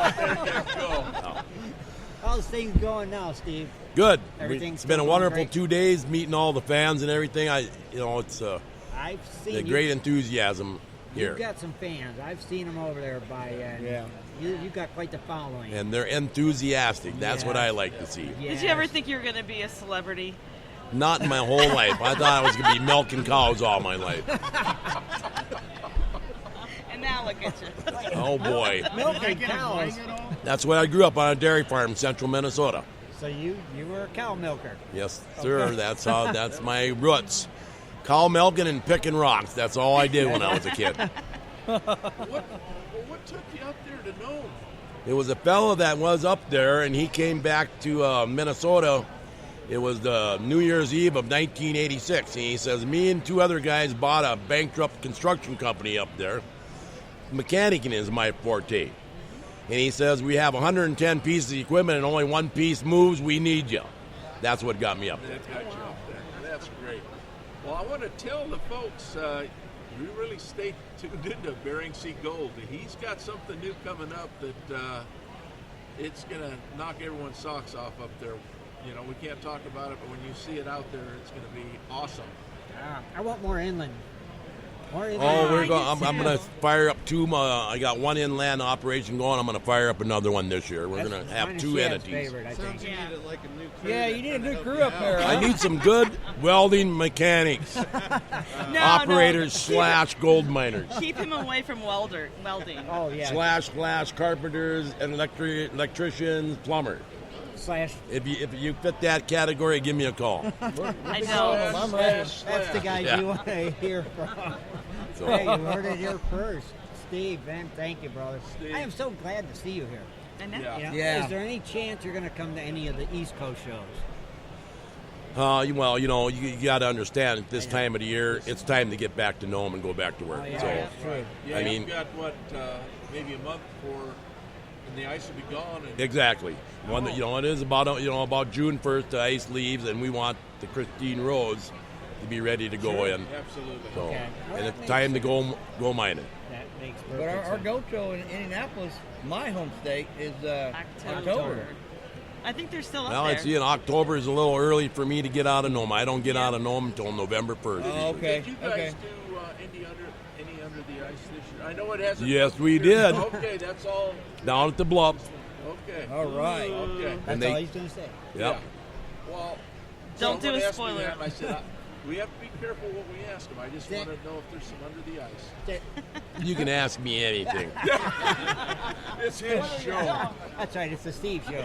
how's things going now, Steve? Good. Everything's It's been a going wonderful great? 2 days, meeting all the fans and everything. It's I've seen the you. great enthusiasm here, You've got some fans. I've seen them over there by. Yeah. You've got quite the following. and they're enthusiastic. That's what I like to see. Did you ever think you were going to be a celebrity? Not in my whole life. I thought I was going to be milking cows all my life. And now look at you. Oh boy. Milking cows. That's what I grew up on a dairy farm in central Minnesota. So you were a cow milker. Yes, sir. That's my roots. Cow milking and picking rocks. That's all I did when I was a kid. What took you up there to Nome? It was a fellow that was up there, and he came back to Minnesota. It was the New Year's Eve of 1986, and he says, me and 2 other guys bought a bankrupt construction company up there. Mechanicing is my forte. And he says, we have 110 pieces of equipment and only 1 piece moves, we need you. That's what got me up there. That got you up there. That's great. Well, I want to tell the folks, you really stay tuned into Bering Sea Gold. He's got something new coming up that it's going to knock everyone's socks off up there. We can't talk about it, but when you see it out there, it's going to be awesome. I want more inland. Oh, we're going. I'm going to fire up 2. I got 1 inland operation going. I'm going to fire up another one this year. We're going to have 2 entities. Favorite, I think. Yeah, you need a new crew up there. I need some good welding mechanics, operators / gold miners. Keep him away from welding. Oh yeah. / carpenters and electricians, plumbers. If you fit that category, give me a call. I know. That's the guy Yeah. you want to hear from. So- Hey, you heard it here first. Steve, man, thank you, brother. I am so glad to see you here. I know. Yeah. Is there any chance you're going to come to any of the East Coast shows? Well, you got to understand at this time of the year, it's time to get back to Nome and go back to work. Oh, yeah, so, that's true. Yeah, I mean, you've got maybe a month before, and the ice will be gone. And exactly. It is about June 1st the ice leaves, and we want the Christine Roads to be ready to go in. Absolutely. So, Okay. and it's time to go mining. That makes perfect But our sense. goat show in Indianapolis, my home state, is October. I think they're still up Well, there. October is a little early for me to get out of Nome. I don't get out of Nome until November 1st. Oh, okay. Did you guys do any under the ice this year? I know it hasn't. Yes, we did. Okay, that's all. Down at the Bluff. Okay. All right. Okay. That's all he's going to say. Yep. Well, Don't do someone a asked me spoiler. that, and I said, we have to be careful what we ask them. I just want to know if there's some under the ice. You can ask me anything. It's his show. That's right. It's the Steve show.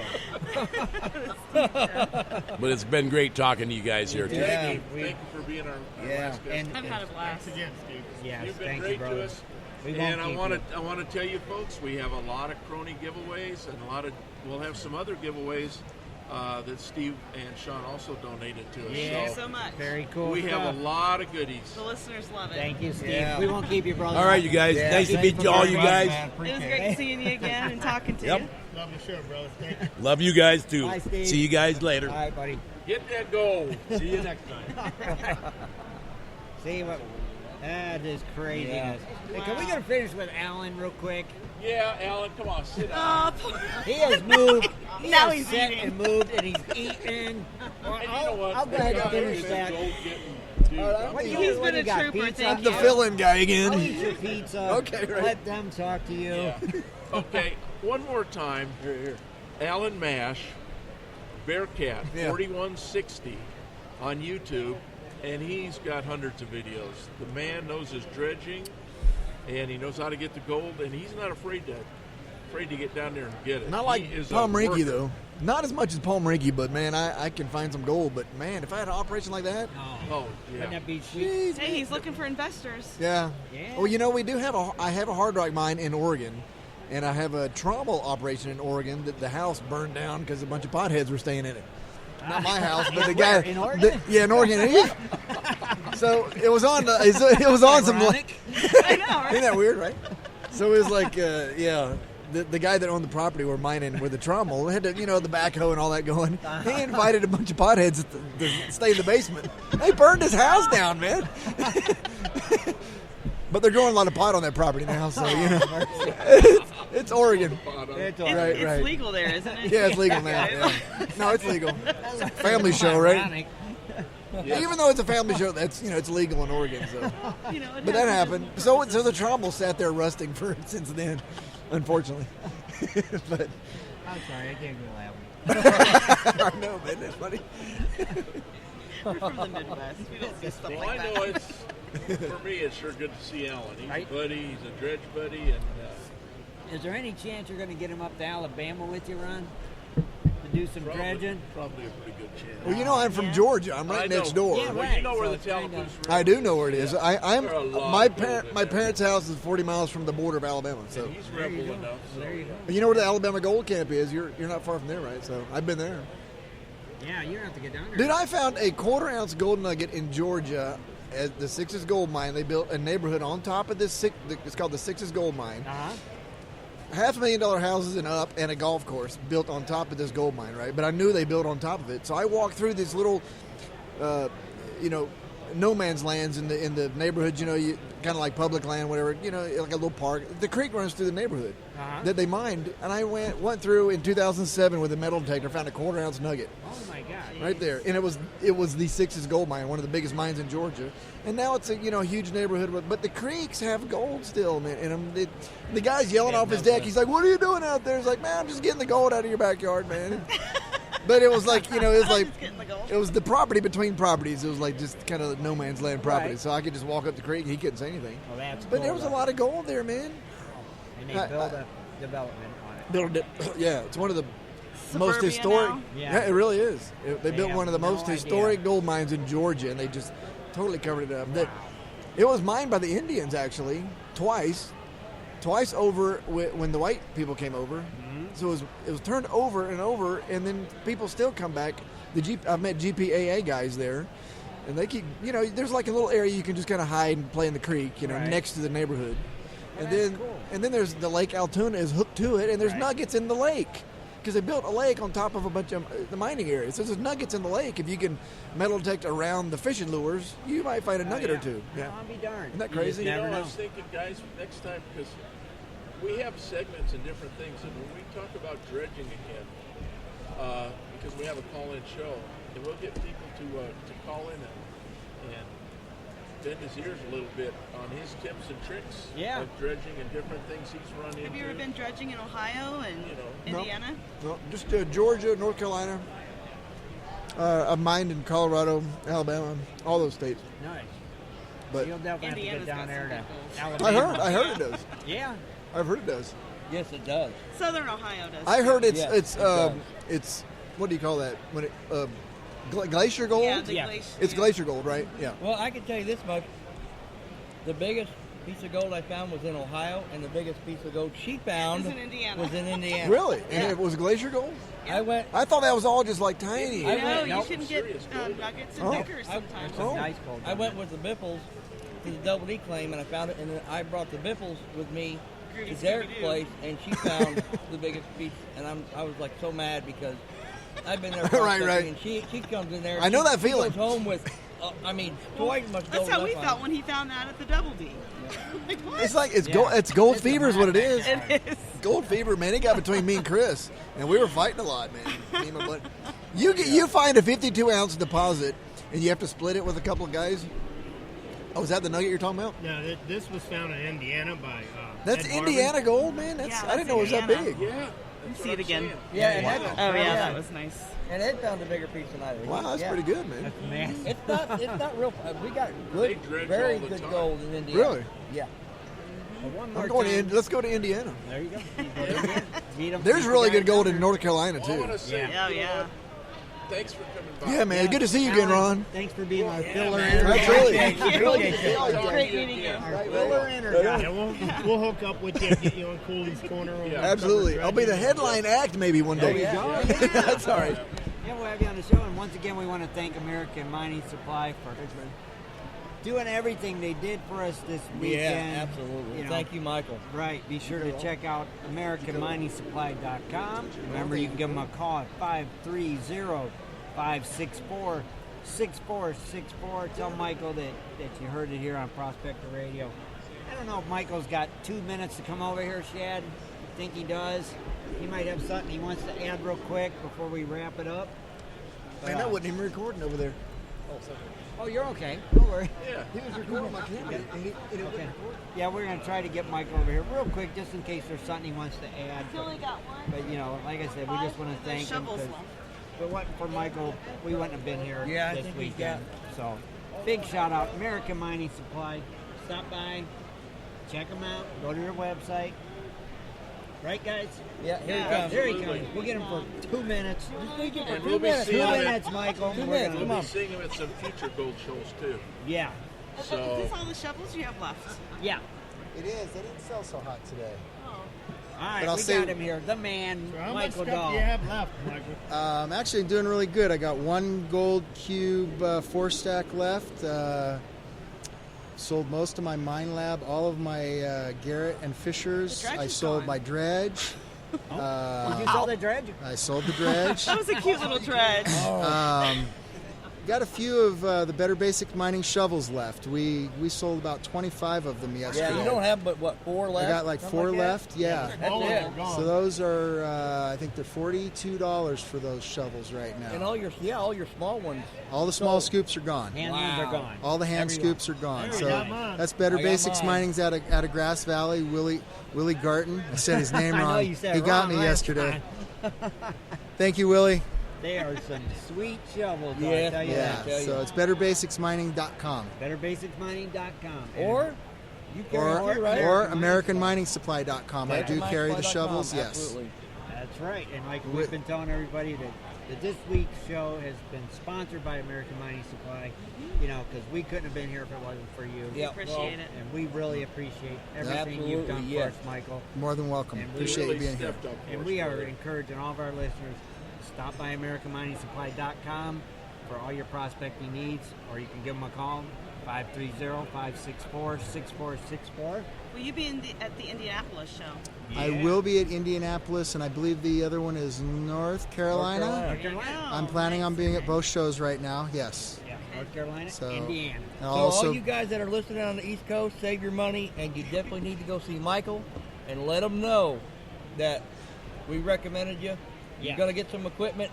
But it's been great talking to you guys here today. Thank you for being our last guest. And I've had a blast. Again, Steve. yes, You've been thank great you, brother. to us. We won't And I keep want you. to tell you folks, we have a lot of crony giveaways, and we'll have some other giveaways that Steve and Sean also donated to us. Yeah. Thank you so much. Very cool. We have stuff. a lot of goodies. The listeners love it. Thank you, Steve. Yeah. We won't keep you, brother. All right, you guys. Yeah. Nice to Thank meet you all, you guys. It was great seeing you again and talking to Yep. you. Love the show, brother. Thank you. Love you guys too. Bye, Steve. See you guys later. All right, buddy. Get that goal. See you next time. See what? That is craziness. Hey, can we Wow. get a finish with Alan real quick? Yeah, Alan, come on, sit down. Oh, He has moved. Now has he's sat eating. and moved, and he's eating. Well, And you know what? I'll go ahead and That guy finish is that. gold getting, dude. What do you- He's what been do you a got, trooper, pizza? thank The you. fill-in guy I'll again. eat your pizza. Okay, right. Let them talk to you. Yeah. Okay, one more time. Here. Alan Mash, Bearcat, Yeah. 4160 on YouTube, and he's got hundreds of videos. The man knows his dredging, and he knows how to get the gold, and he's not afraid to get down there and get it. Not like He is a Palm Rinky, worker. though. Not as much as Palm Rinky, but man, I can find some gold. But man, if I had an operation like that, Oh, yeah. Wouldn't that be sweet? hey, he's looking for investors. yeah. Yeah. Well, we do have I have a hard rock mine in Oregon, and I have a trommel operation in Oregon that the house burned down because a bunch of potheads were staying in it. Not my house, but the guy. In Oregon? Yeah, in Oregon. So it was on. It was on some. Ironic. I know, right? Isn't that weird, right? So it was like, yeah. The guy that owned the property we're mining with the trommel had to, the backhoe and all that going. He invited a bunch of potheads to stay in the basement. They burned his house down, man. But they're growing a lot of pot on that property now, so it's Oregon. It's all It's, right. it's legal there, isn't it? Yeah, it's legal now. Yeah. No, it's legal. Family show, right? Ironic. Even though it's a family show, that's it's legal in Oregon. So, You know, it but that happens. happened. So the trommel sat there rusting since then, unfortunately. But I'm sorry, I can't go laughing. I know, man, that's funny. We're from the Midwest. We don't see stuff Well, like I that. know for me, it's sure good to see Alan. He's Right. a buddy, he's a dredge buddy, and Is there any chance you're going to get him up to Alabama with you, Ron? To do some dredging? probably a pretty good chance. Well, I'm from Georgia. I'm right I know. next door. Yeah, Well, right. you know where So the it's kinda- Tallapoosa River I do know where it is. I'm There are a lot my of gold in my there. parents' house is 40 miles from the border of Alabama. So And he's rebel enough. So, There you go. you know where the Alabama Gold Camp is. You're not far from there, right? So I've been there. Yeah, you don't have to get down there. Dude, I found a 1/4-ounce gold nugget in Georgia at the Sixes Gold Mine. They built a neighborhood on top of this. It's called the Sixes Gold Mine. Uh-huh. $500,000 houses and up, and a golf course built on top of this gold mine, right? But I knew they built on top of it, so I walked through these little, no man's lands in the neighborhood. Kind of like public land, whatever. Like a little park. The creek runs through the neighborhood that they mined, and I went through in 2007 with a metal detector, found a 1/4-ounce nugget. Oh, my God. Right there, and it was the Sixes Gold Mine, one of the biggest mines in Georgia, and now it's a huge neighborhood. But the creeks have gold still, man. And the guy's yelling off his deck. He's like, "What are you doing out there?" He's like, "Man, I'm just getting the gold out of your backyard, man." But it was like it was like it was the property between properties. It was like just kind of no man's land property, Right. so I could just walk up the creek. He couldn't say anything. Well, that's But cool, there was a though. lot of gold there, man. And they build a development on it. Yeah, it's one of the most Suburbia historic. now? Yeah, it really is. They built have one of the no most idea. historic gold mines in Georgia, and they just totally covered it up. It was mined by the Indians actually twice over when the white people came over. So it was turned over and over, and then people still come back. I've met GPAA guys there, and they keep, there's like a little area you can just kind of hide and play in the creek, next to the neighborhood. And then there's the Lake Altoona is hooked to it, and there's nuggets in the lake. Because they built a lake on top of a bunch of the mining areas. So there's nuggets in the lake. If you can metal detect around the fishing lures, you might find a nugget or two. Yeah. I'll be darned. Isn't that crazy? I was thinking, guys, next time, because we have segments and different things, and when we talk about dredging again, because we have a call-in show, and we'll get people to call in and bend his ears a little bit on his tips and tricks of dredging and different things he's run into. Have you ever been dredging in Ohio and Indiana? No, just Georgia, North Carolina. I've mined in Colorado, Alabama, all those states. Nice. But you'll definitely have to get down there to Alabama. I heard it does. Yeah. I've heard it does. Yes, it does. Southern Ohio does. I heard it's it's what do you call that when it glacier gold? Yeah, glacier. It's glacier gold, right? Yeah. Well, I can tell you this much. The biggest piece of gold I found was in Ohio, and the biggest piece of gold she found was in Indiana. Really? And it was glacier gold? I went. I thought that was all just like tiny. You shouldn't get nuggets and dickers sometimes. I went with the Biffles to the Double D claim, and I found it, and then I brought the Biffles with me to Derek's place, and she found the biggest piece, and I was like so mad because I've been there. Right. And she comes in there. I know that feeling. She goes home with, twice much gold. That's how we on felt when he found that at the Double D. Like, what? It's like it's gold fever is what it is. It is. Gold fever, man. It got between me and Chris, and we were fighting a lot, man. Me and my buddy. You find a 52-ounce deposit, and you have to split it with a couple of guys. Oh, is that the nugget you're talking about? No, this was found in Indiana by. That's Ed Indiana Harvard. gold, man. I didn't know it was that big. Yeah. See it again. Yeah. That was nice. And Ed found a bigger piece than I did. Wow, that's pretty good, man. It's not real. We got good, dredge very all the good time. gold in Indiana. Really? Yeah. One Let's go to Indiana. There you go. There's really good gold in North Carolina Well, I too. want to say, thanks for coming by. Yeah, man. Good to see you again, Ron. Thanks for being our filler man. in. That's really. Great meeting you. Our filler in. Yeah, we'll hook up with you and get you on Cooley's Corner. Absolutely. I'll be the headline act maybe one day. That's all right. Yeah, we'll have you on the show. And once again, we want to thank American Mining Supply for doing everything they did for us this weekend. Yeah, absolutely. Thank you, Michael. Right. Be sure to check out AmericanMiningSupply.com. Remember, you can give them a call at 530-564-6464. Tell Michael that you heard it here on Prospector Radio. I don't know if Michael's got 2 minutes to come over here, Shad. I think he does. He might have something he wants to add real quick before we wrap it up. Man, I wasn't even recording over there. Oh, you're okay. Don't worry. Yeah. He was recording my camera. Okay. Yeah, we're going to try to get Mike over here real quick just in case there's something he wants to add. I only got one. But, like I said, we just want to thank him. Shovels If left. it wasn't for Michael, we wouldn't have been here Yeah, I this think we weekend. So, big shout out, American Mining Supply. Stop by, check them out, go to their website. Right, guys? Yeah, here he comes. There he comes. We'll get him for 2 minutes. And we'll be 2 seeing him. minutes, Michael. Two We're minutes, gonna- We'll be seeing him at some future gold shows too. Yeah. Is So this all the shovels you have left? Yeah. It is. They didn't sell so hot today. All right, But I'll we say- got him here. The man, How much Michael stuff Dahl. do you have left, Michael? Actually, doing really good. I got one gold cube 4-stack left. Sold most of my Mine Lab, all of my Garrett and Fishers. The dredge I is sold gone. my dredge. Did you sell the dredge? I sold the dredge. That was a cute little dredge. Got a few of the Better Basic Mining shovels left. We sold about 25 of them yesterday. Yeah, you don't have but 4 left? I got like Something 4 that? left. Yeah. That's it. So those are, I think they're $42 for those shovels right now. And all your small ones. All the small scoops are gone. Hand ones are gone. All the hand Everyone. scoops are gone. There, So I got mine. that's Better I got Basics mine. Mining's out of Grass Valley. Willie Garton. I said his name I wrong. know you said He got wrong me last yesterday. time. Thank you, Willie. They are some sweet shovels, Yeah, I tell you Yeah. that. So it's BetterBasicsMining.com BetterBasicsMining.com. Or you carry or it, right? or AmericanMiningsupply.com. I do carry the shovels. Yes. Absolutely. That's right. And like we've been telling everybody that that this week's show has been sponsored by American Mining Supply. You know, because we couldn't have been here if it wasn't for you. Yeah, Appreciate it. And we really appreciate everything you've done Absolutely, for us, Michael. More than welcome. And we Appreciate you really being here. stepped up for And us, we are brother. encouraging all of our listeners to stop by AmericanMiningSupply.com for all your prospecting needs, or you can give them a call, 530-564-6464. Will you be at the Indianapolis show? I will be at Indianapolis, and I believe the other one is North Carolina. North Carolina. I'm planning on being at both shows right now. Yes. Yeah, North Carolina, So- Indiana. And So I'll also all you guys that are listening on the East Coast, save your money, and you definitely need to go see Michael, and let him know that we recommended you. Yeah. You're gonna get some equipment,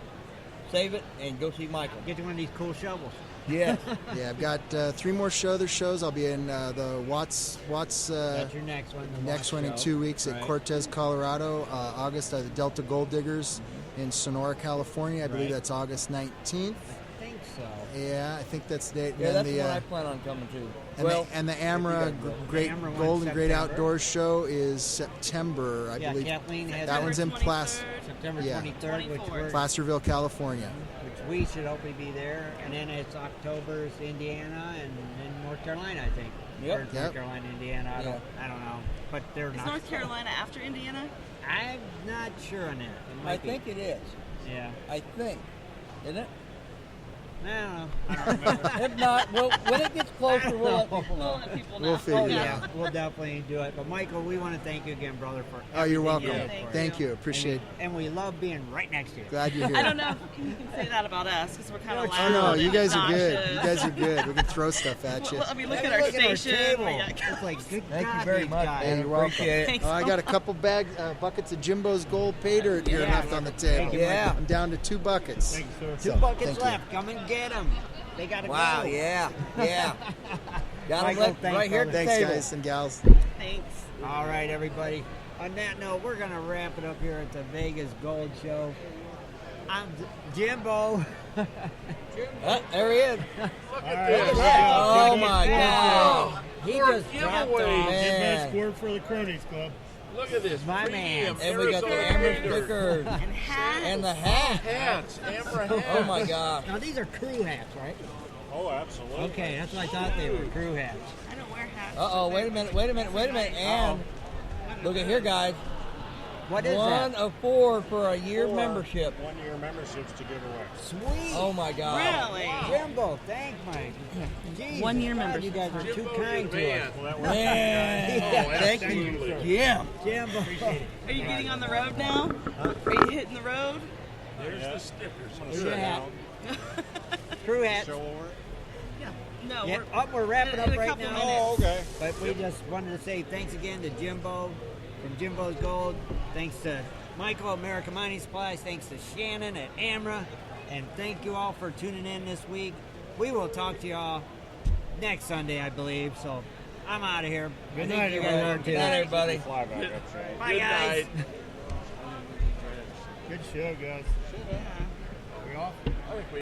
save it, and go see Michael. Get you one of these cool shovels. Yeah. yeah, I've got 3 more other shows. I'll be in the Watts. That's your next one. the Next Watts one in show. 2 weeks at Right. Cortez, Colorado. August at the Delta Gold Diggers in Sonora, California. I believe Right. that's August 19th. I think so. Yeah, I think that's the date. Yeah, Then that's the, the one I plan on coming to. and, Well, the Amra Great Amra one Gold and Great September. Outdoors Show is September, I Yeah, believe. Kathleen has that one's in September yeah. 23rd, which Placerville, California. we should hopefully be there. And then it's October's Indiana and then North Carolina, I think. Yep. Or North Yep. Carolina, Indiana. I don't know. But they're Is not. North Carolina after Indiana? I'm not sure on that. It I might be. think it is. Yeah. I think. Isn't it? I don't know. I don't remember. If not, well, when it gets closer, we'll let people know. We'll figure Oh, it yeah. out. We'll definitely do it. But, Michael, we want to thank you again, brother, for Oh, you're everything welcome. you did for us. Thank you. Appreciate it. And we love being right next to you. Glad you're here. I don't know if you can say that about us because we're kind of Oh loud. no, you and guys are good. obnoxious. You guys are good. We can throw stuff at you. Well, I mean, look Hey, at our look at our station. table. We got- It's like, good Thank God, you very these much, guys. man. You're welcome. Appreciate it. Thanks. I got a couple buckets of Jimbo's Gold pay dirt here Yeah. left on the table. Yeah. I'm down to 2 buckets. Thank you, sir. Two So, buckets thank you. left. Come and get them. They got to Wow, go. yeah. Got Michael, them left thanks, right here at the Thanks, table. guys and gals. Thanks. All right, everybody. On that note, we're going to wrap it up here at the Vegas Gold Show. I'm Jimbo. There he is. Look at this. Oh, my God. He Fourth just dropped giveaway. off. Get Man. that scored for the Cronies Club. Look at this. My Premium man. And we got the Arizona Amber Gator. stickers. And hats. And the hat. Hats. Amber hats. Oh, my gosh. Now, these are crew hats, right? Oh, absolutely. Okay, that's what I thought they were, crew hats. I don't wear hats. Uh-oh, wait a minute. And look at here, guys. What is One that? of 4 for a year membership. 1-year memberships to give away. Sweet. Oh, my God. Really? Jimbo, thank Mike. Jeez, 1 year God, membership. You guys are too Jimbo, kind you to man. us. Well, that works. Man. Yeah. Thank you, Jim. Jimbo. Are you getting on the road now? Are you hitting the road? There's the stickers. Crew hat. Crew hats. Show over. No, Yeah, we're, we're wrapping in up a right couple now. minutes. Oh, okay. But we just wanted to say thanks again to Jimbo from Jimbo's Gold. Thanks to Michael, American Mining Supplies. Thanks to Shannon at Amra. And thank you all for tuning in this week. We will talk to you all next Sunday, I believe. So I'm out of here. Good I think night, you guys are everyone. too. Good night, everybody. Fly back up, Shane. Bye, Good guys. night. Good show, guys. I think we